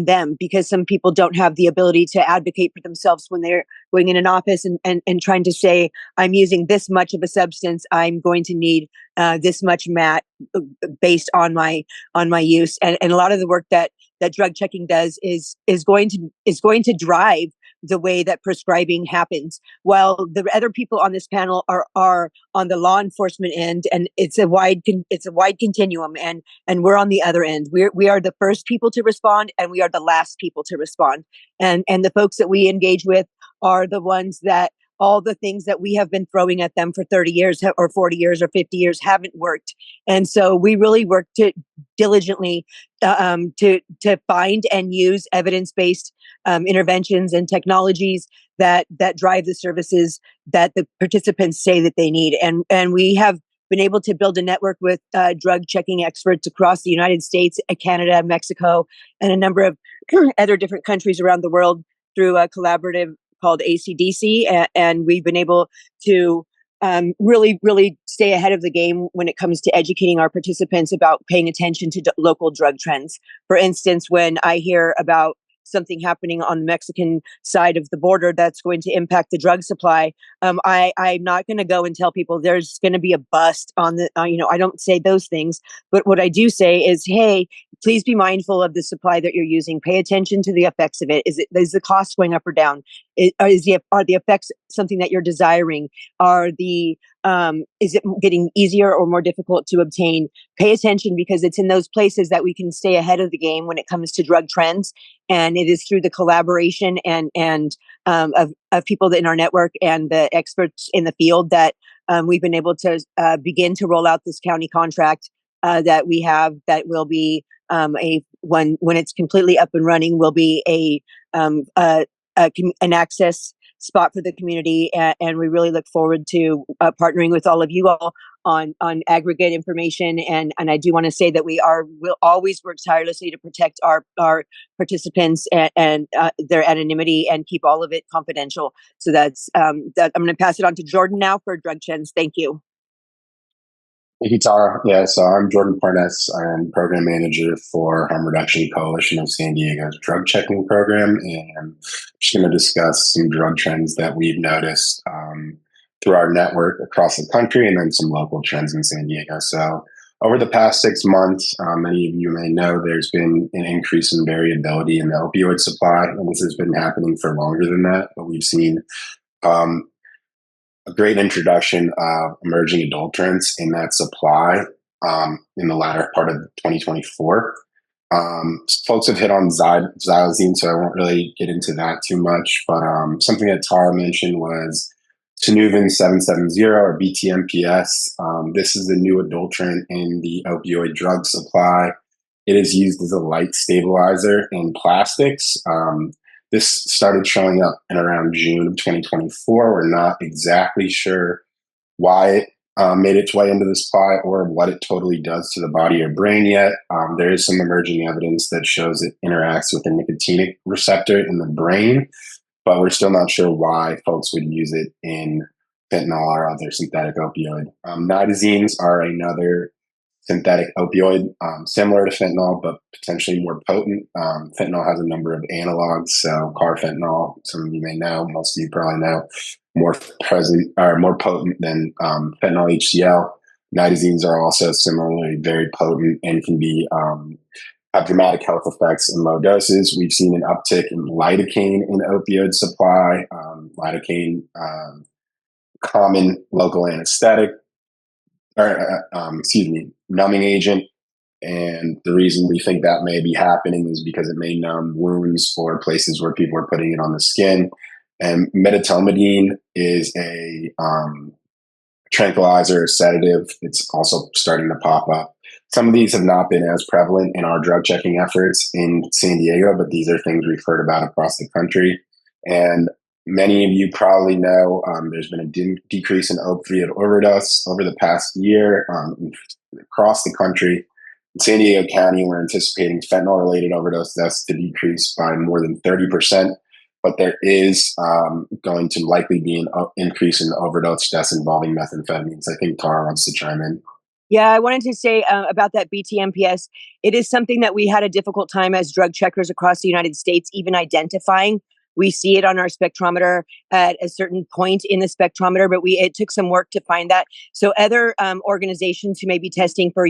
them, because some people don't have the ability to advocate for themselves when they're going in an office and trying to say, I'm using this much of a substance, I'm going to need this much MAT based on my use. And a lot of the work that drug checking does is going to drive the way that prescribing happens. While the other people on this panel are on the law enforcement end, and it's a wide continuum, and we're on the other end. We are the first people to respond, and we are the last people to respond. And the folks that we engage with are the ones that all the things that we have been throwing at them for 30 years or 40 years or 50 years haven't worked. And so we really work diligently to find and use evidence-based interventions and technologies that drive the services that the participants say that they need. And we have been able to build a network with drug checking experts across the United States, Canada, Mexico, and a number of other different countries around the world through a collaborative called ACDC. And we've been able to really, really stay ahead of the game when it comes to educating our participants about paying attention to local drug trends. For instance, when I hear about something happening on the Mexican side of the border that's going to impact the drug supply, I'm not going to go and tell people there's going to be a bust on the, I don't say those things, but what I do say is, hey, please be mindful of the supply that you're using. Pay attention to the effects of it. Is the cost going up or down? Are the effects something that you're desiring? Is it getting easier or more difficult to obtain? Pay attention, because it's in those places that we can stay ahead of the game when it comes to drug trends. And it is through the collaboration and of people in our network and the experts in the field that we've been able to begin to roll out this county contract that we have, that will be when it's completely up and running, will be an access spot for the community. And we really look forward to partnering with all of you all on aggregate information. And I do want to say that we'll always work tirelessly to protect our participants and their anonymity and keep all of it confidential. So that's that. I'm going to pass it on to Jordan now for drug trends. Thank you. Thank you, Tara. Yeah, so I'm Jordan Parness. I'm program manager for Harm Reduction Coalition of San Diego's drug checking program, and I'm just going to discuss some drug trends that we've noticed through our network across the country, and then some local trends in San Diego. So, over the past 6 months, many of you may know there's been an increase in variability in the opioid supply, and this has been happening for longer than that. But we've seen um, a great introduction of emerging adulterants in that supply in the latter part of 2024. Folks have hit on xylazine, so I won't really get into that too much. But something that Tara mentioned was Tenuvin 770 or BTMPS. This is the new adulterant in the opioid drug supply. It is used as a light stabilizer in plastics. This started showing up in around June of 2024. We're not exactly sure why it made its way into the supply or what it totally does to the body or brain yet. There is some emerging evidence that shows it interacts with a nicotinic receptor in the brain, but we're still not sure why folks would use it in fentanyl or other synthetic opioid. Nitazines are another synthetic opioid, similar to fentanyl, but potentially more potent. Fentanyl has a number of analogs, so carfentanil, some of you may know, most of you probably know, more present or more potent than fentanyl HCl. Nitazines are also similarly very potent and can be have dramatic health effects in low doses. We've seen an uptick in lidocaine in opioid supply. Lidocaine, common local anesthetic, or numbing agent. And the reason we think that may be happening is because it may numb wounds or places where people are putting it on the skin. And medetomidine is a tranquilizer, sedative. It's also starting to pop up. Some of these have not been as prevalent in our drug checking efforts in San Diego, but these are things we've heard about across the country. And many of you probably know there's been a decrease in opioid overdose over the past year across the country. In San Diego County, we're anticipating fentanyl-related overdose deaths to decrease by more than 30%, but there is going to likely be an increase in overdose deaths involving methamphetamines. I think Tara wants to chime in. Yeah, I wanted to say about that BTMPS. It is something that we had a difficult time as drug checkers across the United States even identifying. We see it on our spectrometer at a certain point in the spectrometer, but it took some work to find that. So other organizations who may be testing for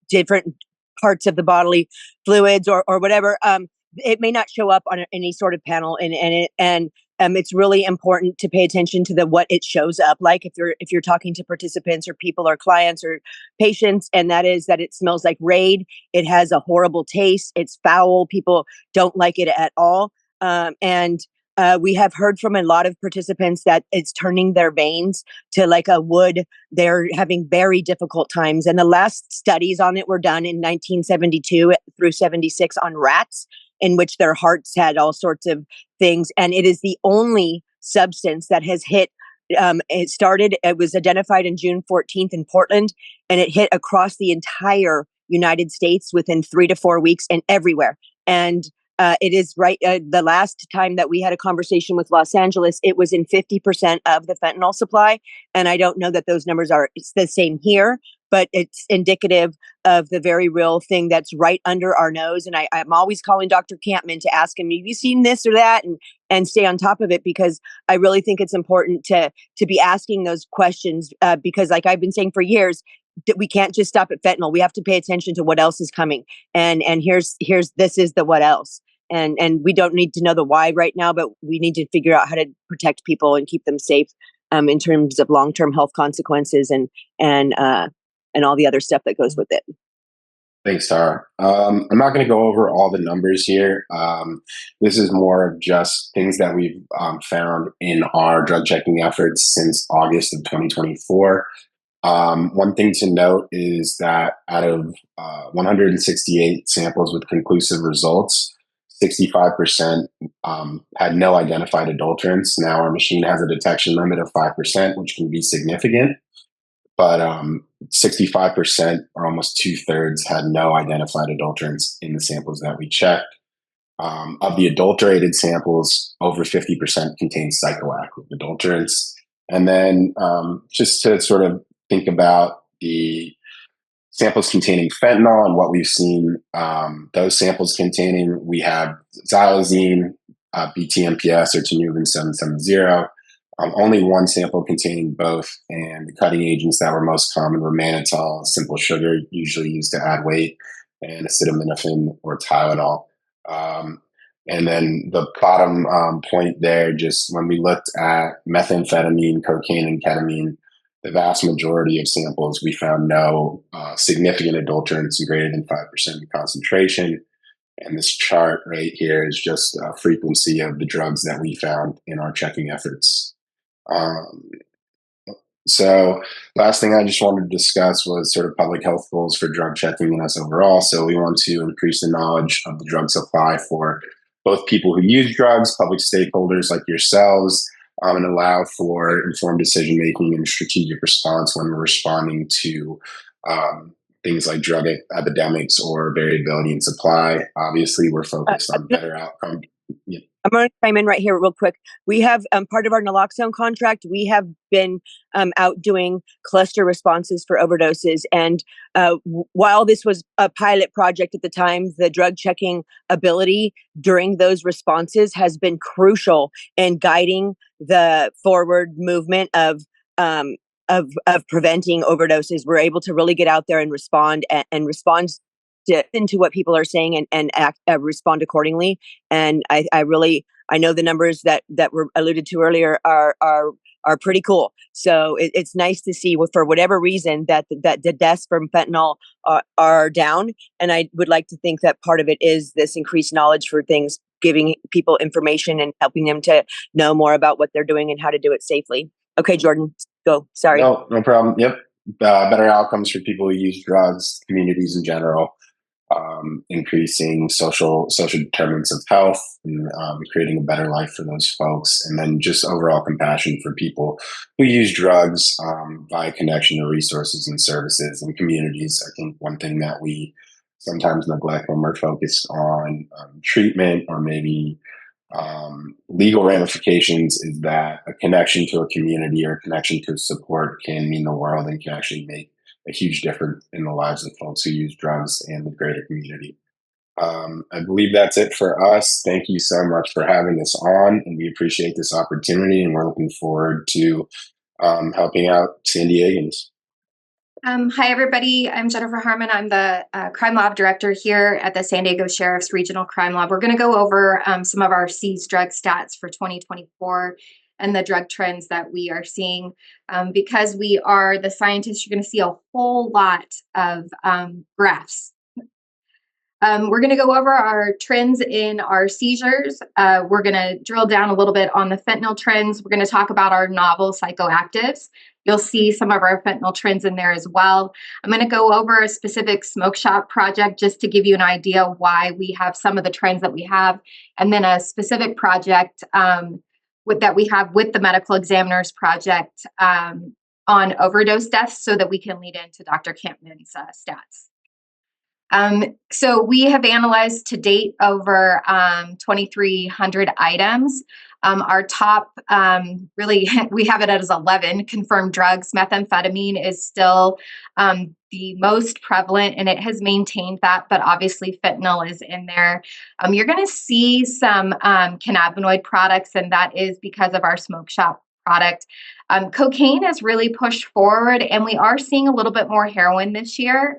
different parts of the bodily fluids or whatever, it may not show up on any sort of panel, and it's really important to pay attention to what it shows up like if you're talking to participants or people or clients or patients, and that is that it smells like Raid. It has a horrible taste. It's foul. People don't like it at all. And we have heard from a lot of participants that it's turning their veins to like a wood. They're having very difficult times. And the last studies on it were done in 1972 through 76 on rats, in which their hearts had all sorts of things. And it is the only substance that has hit. It was identified in June 14th in Portland, and it hit across the entire United States within 3 to 4 weeks and everywhere. And it is right. The last time that we had a conversation with Los Angeles, it was in 50% of the fentanyl supply. And I don't know that those numbers are the same here, but it's indicative of the very real thing that's right under our nose. And I'm always calling Dr. Campman to ask him, have you seen this or that? And stay on top of it, because I really think it's important to be asking those questions, because like I've been saying for years, that we can't just stop at fentanyl. We have to pay attention to what else is coming. And here's this is the what else. And we don't need to know the why right now, but we need to figure out how to protect people and keep them safe in terms of long-term health consequences and all the other stuff that goes with it. Thanks, Tara. I'm not going to go over all the numbers here. This is more of just things that we've found in our drug checking efforts since August of 2024. One thing to note is that out of 168 samples with conclusive results, 65% had no identified adulterants. Now, our machine has a detection limit of 5%, which can be significant, but 65%, or almost 2/3, had no identified adulterants in the samples that we checked. Of the adulterated samples, over 50% contained psychoactive adulterants. And then just to sort of think about the samples containing fentanyl and what we've seen those samples containing, we have xylazine, BTMPS or Tenuvin 770. Only one sample containing both, and the cutting agents that were most common were mannitol, simple sugar, usually used to add weight, and acetaminophen or Tylenol. And then the bottom point there, just when we looked at methamphetamine, cocaine, and ketamine, the vast majority of samples, we found no significant adulterants greater than 5% concentration. And this chart right here is just frequency of the drugs that we found in our checking efforts. So last thing I just wanted to discuss was sort of public health goals for drug checking in us overall. So we want to increase the knowledge of the drug supply for both people who use drugs, public stakeholders like yourselves, and allow for informed decision making and strategic response when we're responding to things like drug epidemics or variability in supply. Obviously, we're focused on better outcome. Yeah. I'm going to chime in right here real quick. We have part of our naloxone contract. We have been out doing cluster responses for overdoses. And while this was a pilot project at the time, the drug checking ability during those responses has been crucial in guiding the forward movement of preventing overdoses. We're able to really get out there and respond and respond into what people are saying and act respond accordingly. And I know the numbers that were alluded to earlier are pretty cool. So it's nice to see, for whatever reason, that the deaths from fentanyl are down. And I would like to think that part of it is this increased knowledge for things, giving people information and helping them to know more about what they're doing and how to do it safely. Okay, Jordan, go. Sorry. No problem. Yep. Better outcomes for people who use drugs, communities in general. Increasing social determinants of health and creating a better life for those folks, and then just overall compassion for people who use drugs via connection to resources and services and communities. I think one thing that we sometimes neglect when we're focused on treatment or maybe legal ramifications is that a connection to a community or a connection to support can mean the world and can actually make a huge difference in the lives of folks who use drugs and the greater community. I believe that's it for us. Thank you so much for having us on, and we appreciate this opportunity, and we're looking forward to helping out San Diegans. Hi, everybody. I'm Jennifer Harmon. I'm the Crime Lab Director here at the San Diego Sheriff's Regional Crime Lab. We're going to go over some of our seized drug stats for 2024 and the drug trends that we are seeing. Because we are the scientists, you're going to see a whole lot of graphs. We're going to go over our trends in our seizures. We're going to drill down a little bit on the fentanyl trends. We're going to talk about our novel psychoactives. You'll see some of our fentanyl trends in there as well. I'm going to go over a specific smoke shop project just to give you an idea why we have some of the trends that we have, and then a specific project that we have with the medical examiners project on overdose deaths, so that we can lead into Dr. Campman's stats. So we have analyzed to date over 2,300 items. Our top, really, we have it as 11 confirmed drugs. Methamphetamine is still the most prevalent, and it has maintained that, but obviously fentanyl is in there. You're going to see some cannabinoid products, and that is because of our smoke shop product. Cocaine has really pushed forward, and we are seeing a little bit more heroin this year.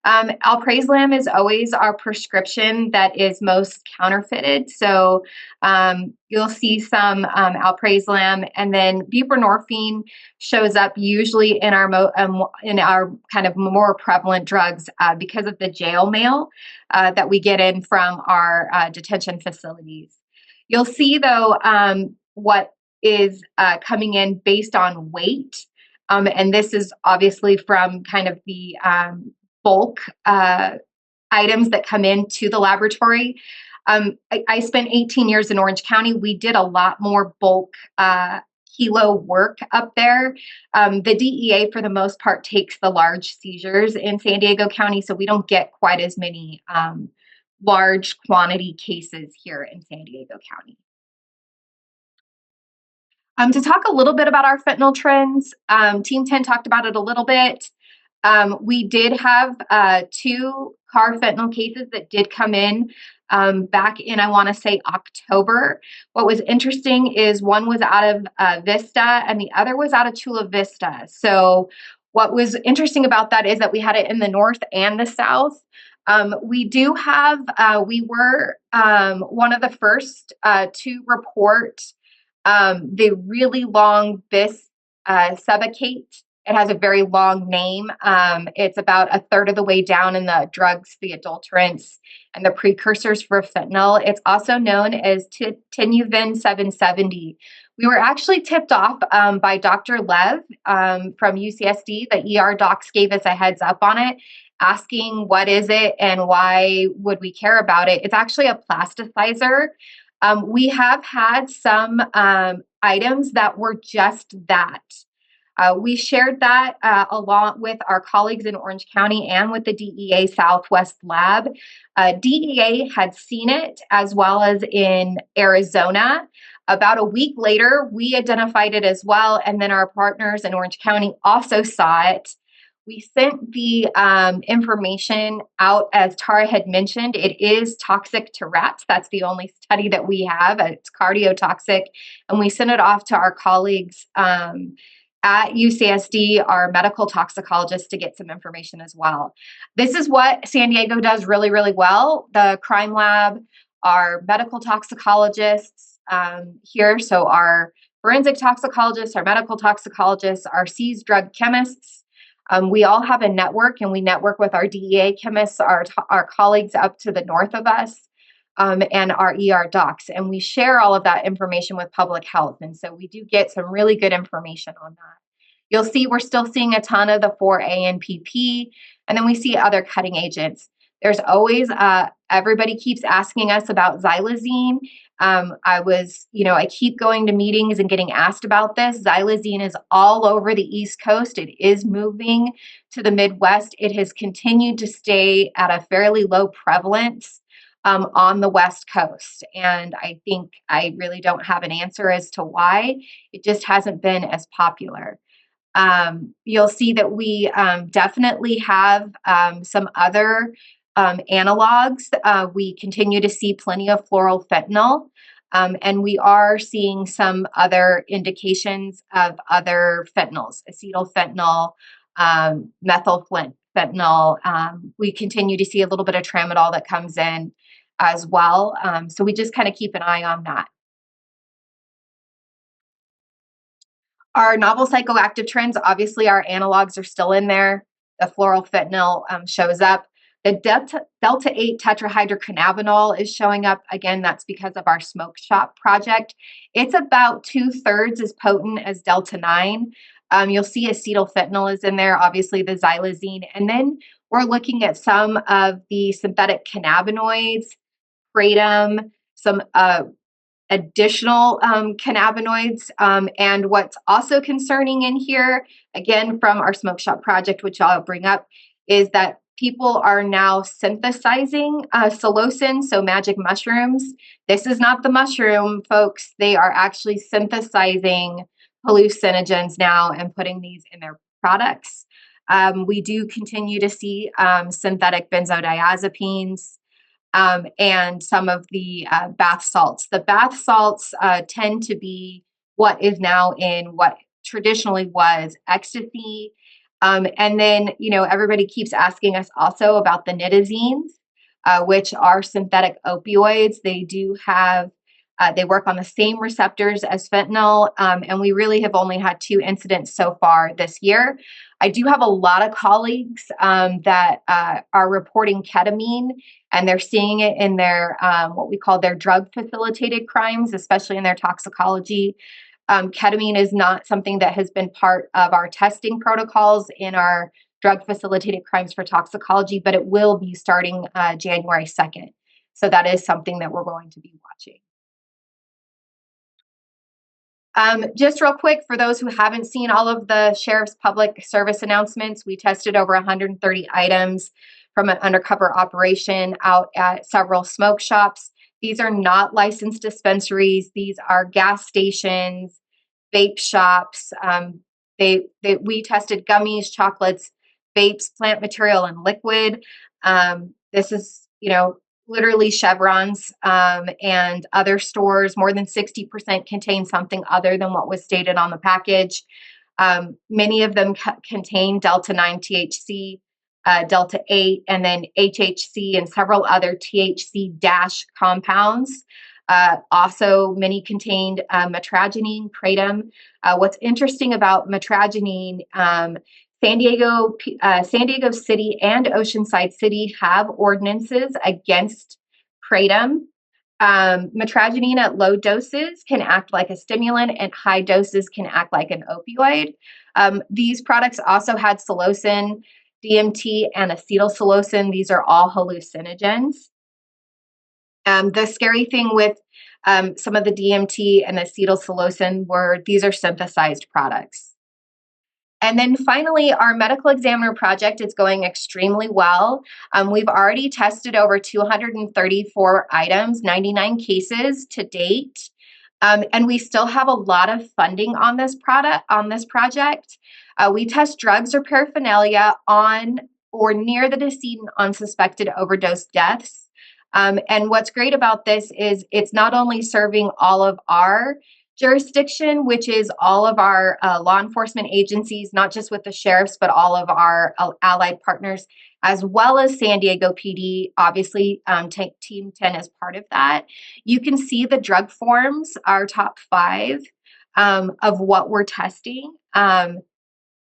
Alprazolam is always our prescription that is most counterfeited. So you'll see some alprazolam, and then buprenorphine shows up usually in our kind of more prevalent drugs because of the jail mail that we get in from our detention facilities. You'll see though what is coming in based on weight, and this is obviously from kind of the bulk items that come into the laboratory. I spent 18 years in Orange County. We did a lot more bulk kilo work up there. The DEA, for the most part, takes the large seizures in San Diego County, so we don't get quite as many large quantity cases here in San Diego County. To talk a little bit about our fentanyl trends, Team 10 talked about it a little bit. We did have 2 carfentanil cases that did come in back in, I want to say, October. What was interesting is one was out of Vista and the other was out of Chula Vista. So what was interesting about that is that we had it in the north and the south. We do have, we were one of the first to report the really long bis sebacate. It has a very long name. It's about a third of the way down in the drugs, the adulterants, and the precursors for fentanyl. It's also known as Tenuvin 770. We were actually tipped off by Dr. Lev from UCSD. The ER docs gave us a heads up on it, asking what is it and why would we care about it. It's actually a plasticizer. We have had some items that were just that. We shared that along with our colleagues in Orange County and with the DEA Southwest Lab. DEA had seen it as well as in Arizona. About a week later, we identified it as well, and then our partners in Orange County also saw it. We sent the information out, as Tara had mentioned. It is toxic to rats. That's the only study that we have. It's cardiotoxic, and we sent it off to our colleagues at UCSD, our medical toxicologists, to get some information as well. This is what San Diego does really, really well. The crime lab, our medical toxicologists here, so our forensic toxicologists, our medical toxicologists, our seized drug chemists. We all have a network, and we network with our DEA chemists, our colleagues up to the north of us, and our ER docs. And we share all of that information with public health. And so we do get some really good information on that. You'll see we're still seeing a ton of the 4A and PP, and then we see other cutting agents. There's always, everybody keeps asking us about xylazine. I keep going to meetings and getting asked about this. Xylazine is all over the East Coast. It is moving to the Midwest. It has continued to stay at a fairly low prevalence on the West Coast. And I think I really don't have an answer as to why. It just hasn't been as popular. You'll see that we definitely have some other analogs. We continue to see plenty of floral fentanyl, and we are seeing some other indications of other fentanyls, acetyl fentanyl, methyl fentanyl. We continue to see a little bit of tramadol that comes in as well. So we just kind of keep an eye on that. Our novel psychoactive trends, obviously our analogs are still in there. The floral fentanyl shows up. The Delta-8 tetrahydrocannabinol is showing up. Again, that's because of our smoke shop project. It's about 2/3 as potent as Delta-9. You'll see acetyl fentanyl is in there, obviously the xylazine. And then we're looking at some of the synthetic cannabinoids, kratom, some additional cannabinoids. And what's also concerning in here, again, from our smoke shop project, which I'll bring up, is that people are now synthesizing psilocin, so magic mushrooms. This is not the mushroom, folks. They are actually synthesizing hallucinogens now and putting these in their products. We do continue to see synthetic benzodiazepines, and some of the bath salts. The bath salts tend to be what is now in what traditionally was ecstasy. And then, everybody keeps asking us also about the nitazines, which are synthetic opioids. They do have, they work on the same receptors as fentanyl, and we really have only had 2 incidents so far this year. I do have a lot of colleagues that are reporting ketamine, and they're seeing it in their, what we call their drug facilitated crimes, especially in their toxicology. Ketamine is not something that has been part of our testing protocols in our drug facilitated crimes for toxicology, but it will be starting January 2nd. So that is something that we're going to be watching. Just real quick, for those who haven't seen all of the sheriff's public service announcements, we tested over 130 items from an undercover operation out at several smoke shops. These are not licensed dispensaries. These are gas stations, vape shops. We tested gummies, chocolates, vapes, plant material, and liquid. This is, literally Chevron's and other stores. More than 60% contain something other than what was stated on the package. Many of them contain Delta 9 THC, Delta 8, and then HHC and several other THC compounds. Also, many contained metragenine, kratom. What's interesting about metragenine, San Diego City and Oceanside City have ordinances against kratom. Metragenine at low doses can act like a stimulant, and high doses can act like an opioid. These products also had psilocin, DMT, and acetylpsilocin. These are all hallucinogens. The scary thing with some of the DMT and acetylpsilocin were these are synthesized products. And then finally, our medical examiner project is going extremely well. We've already tested over 234 items, 99 cases to date. And we still have a lot of funding on this project. We test drugs or paraphernalia on or near the decedent on suspected overdose deaths. And what's great about this is it's not only serving all of our jurisdiction, which is all of our law enforcement agencies, not just with the sheriffs, but all of our allied partners, as well as San Diego PD. Obviously, Team 10 is part of that. You can see the drug forms, our top 5 of what we're testing.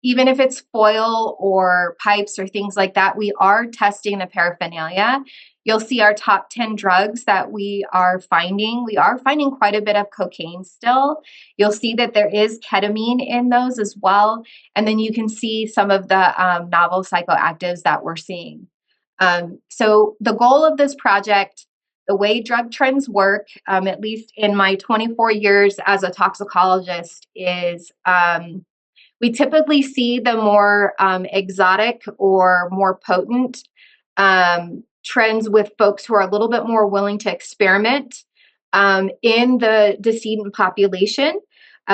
Even if it's foil or pipes or things like that, we are testing the paraphernalia. You'll see our top 10 drugs that we are finding. We are finding quite a bit of cocaine still. You'll see that there is ketamine in those as well. And then you can see some of the novel psychoactives that we're seeing. So the goal of this project, the way drug trends work, at least in my 24 years as a toxicologist, is we typically see the more exotic or more potent trends with folks who are a little bit more willing to experiment in the decedent population.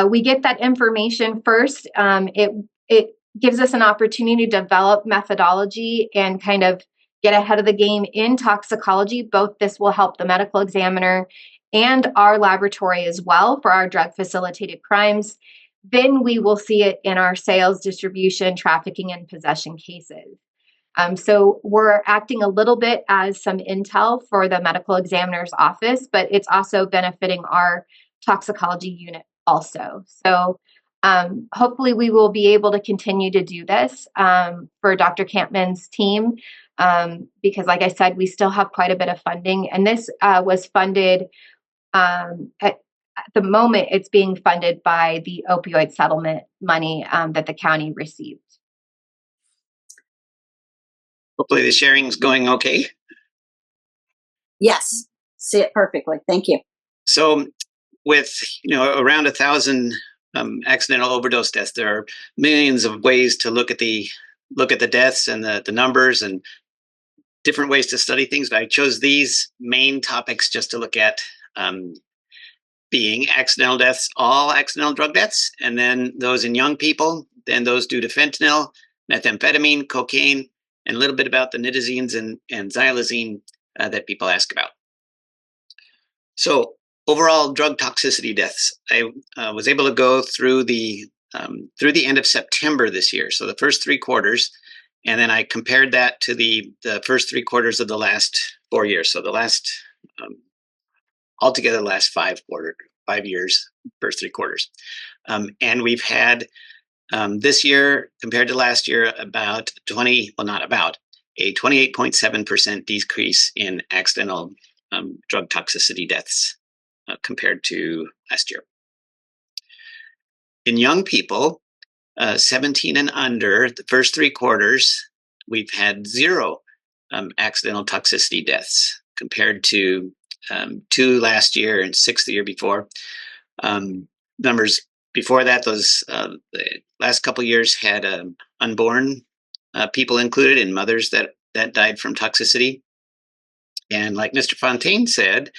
We get that information first. It gives us an opportunity to develop methodology and kind of get ahead of the game in toxicology. Both this will help the medical examiner and our laboratory as well for our drug facilitated crimes. Then we will see it in our sales, distribution, trafficking, and possession cases. So we're acting a little bit as some intel for the medical examiner's office, but it's also benefiting our toxicology unit also. So hopefully we will be able to continue to do this for Dr. Campman's team because, like I said, we still have quite a bit of funding. And this was funded at the moment, it's being funded by the opioid settlement money that the county received. Hopefully the sharing's going okay. Yes, see it perfectly. Thank you. So with around 1,000 accidental overdose deaths, there are millions of ways to look at the deaths and the numbers and different ways to study things. But I chose these main topics just to look at being accidental deaths, all accidental drug deaths, and then those in young people, then those due to fentanyl, methamphetamine, cocaine, and a little bit about the nitazines and xylazine that people ask about. So overall drug toxicity deaths, I was able to go through the end of September this year. So the first 3 quarters, and then I compared that to the first 3 quarters of the last 4 years. So the last, altogether the last 5 years, first 3 quarters. And we've had this year compared to last year about a 28.7% decrease in accidental drug toxicity deaths compared to last year. In young people, 17 and under, the first 3 quarters, we've had 0 accidental toxicity deaths compared to 2 last year and 6 the year before. Numbers before that, those the last couple years had unborn people included and mothers that died from toxicity. And like Mr. Fontaine said,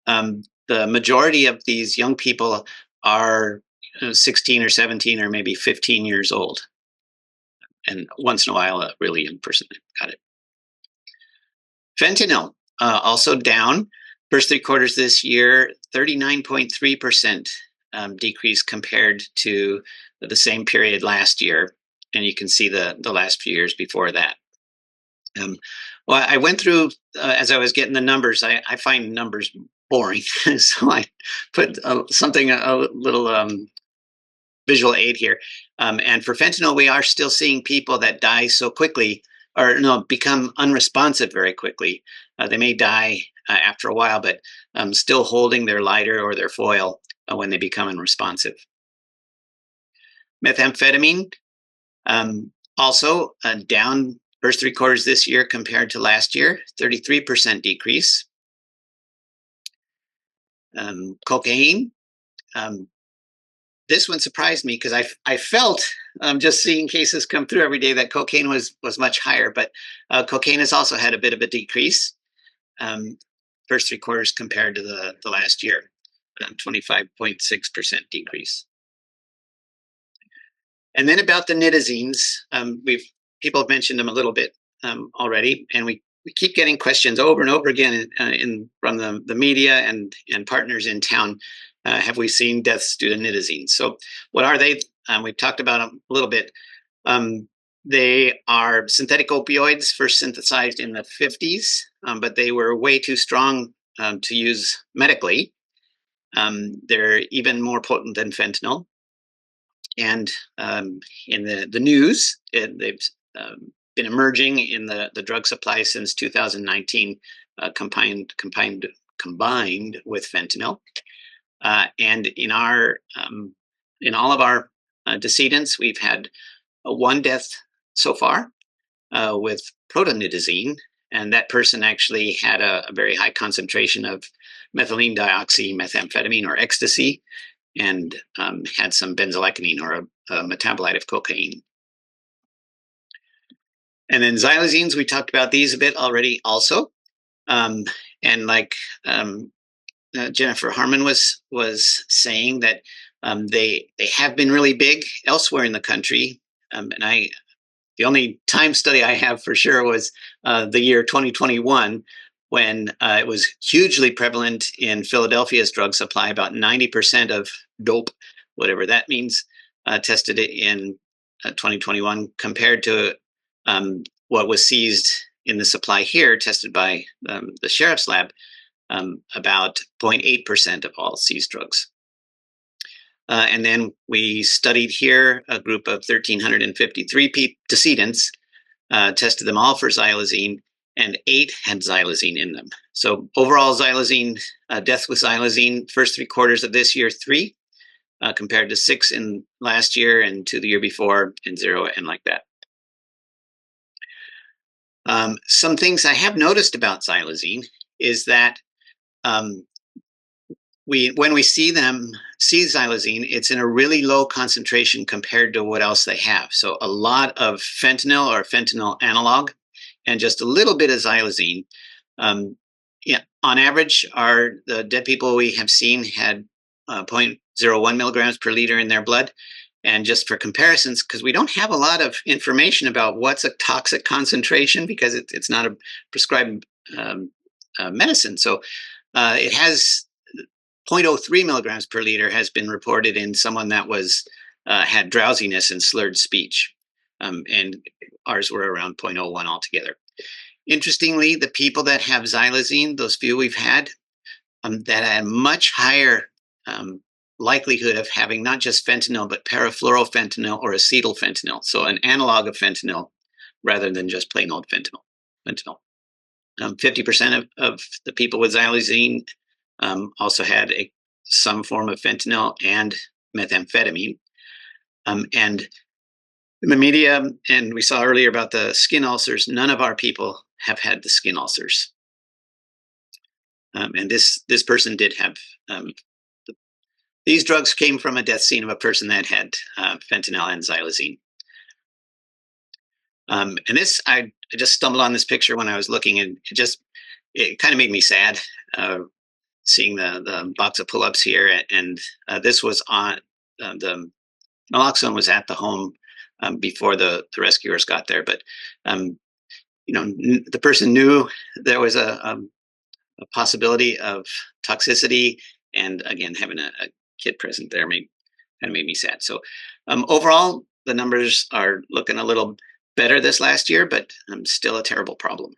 the majority of these young people are 16 or 17 or maybe 15 years old. and once in a while, a really young person got it. Fentanyl, also down. First 3 quarters this year, 39.3% decrease compared to the same period last year. And you can see the last few years before that. Well, I went through, as I was getting the numbers, I find numbers boring. So I put a little visual aid here. And for fentanyl, we are still seeing people that die so quickly, or no, become unresponsive very quickly. They may die after a while, but still holding their lighter or their foil when they become unresponsive. Methamphetamine, also down first 3 quarters this year compared to last year, 33% decrease. Cocaine, this one surprised me because I felt just seeing cases come through every day that cocaine was much higher, but cocaine has also had a bit of a decrease first 3 quarters compared to the last year, 25.6% decrease. And then about the nitazines, people have mentioned them a little bit already, and we keep getting questions over and over again from the media and partners in town. Have we seen deaths due to nitazines? So what are they? We've talked about them a little bit. They are synthetic opioids, first synthesized in the 50s, but they were way too strong to use medically. They're even more potent than fentanyl. And in the news, they've been emerging in the drug supply since 2019, combined with fentanyl. And in all of our decedents, we've had 1 death so far with protonitazine, and that person actually had a very high concentration of methylene dioxymethamphetamine or ecstasy, and had some benzoylecgonine or a metabolite of cocaine. And then xylazines, we talked about these a bit already also. And like Jennifer Harmon was saying, that they have been really big elsewhere in the country. And the only time study I have for sure was the year 2021, when it was hugely prevalent in Philadelphia's drug supply. About 90% of dope, whatever that means, tested it in 2021, compared to what was seized in the supply here, tested by the sheriff's lab, about 0.8% of all seized drugs. And then we studied here a group of 1,353 decedents, tested them all for xylazine, and 8 had xylazine in them. So overall xylazine, deaths with xylazine, first 3 quarters of this year, 3, compared to 6 in last year and 2 the year before, and 0, and like that. Some things I have noticed about xylazine is that when we see xylazine, it's in a really low concentration compared to what else they have. So a lot of fentanyl or fentanyl analog, and just a little bit of xylazine. Yeah, on average, the dead people we have seen had 0.01 milligrams per liter in their blood. And just for comparisons, because we don't have a lot of information about what's a toxic concentration, because it's not a prescribed medicine. So it has 0.03 milligrams per liter has been reported in someone that had drowsiness and slurred speech. And ours were around 0.01 altogether. Interestingly, the people that have xylazine, those few we've had, that had a much higher likelihood of having not just fentanyl, but parafluorofentanyl or acetylfentanyl, so an analog of fentanyl rather than just plain old fentanyl. 50% of the people with xylazine also had some form of fentanyl and methamphetamine. And in the media, and we saw earlier about the skin ulcers, none of our people have had the skin ulcers. And this person did have, these drugs came from a death scene of a person that had fentanyl and xylazine. And this, I just stumbled on this picture when I was looking, and it kind of made me sad seeing the box of pull-ups here. And this was on, the naloxone was at the home before the rescuers got there. But the person knew there was a possibility of toxicity, and again, having a kid present there kind of made me sad. So overall, the numbers are looking a little better this last year, but still a terrible problem.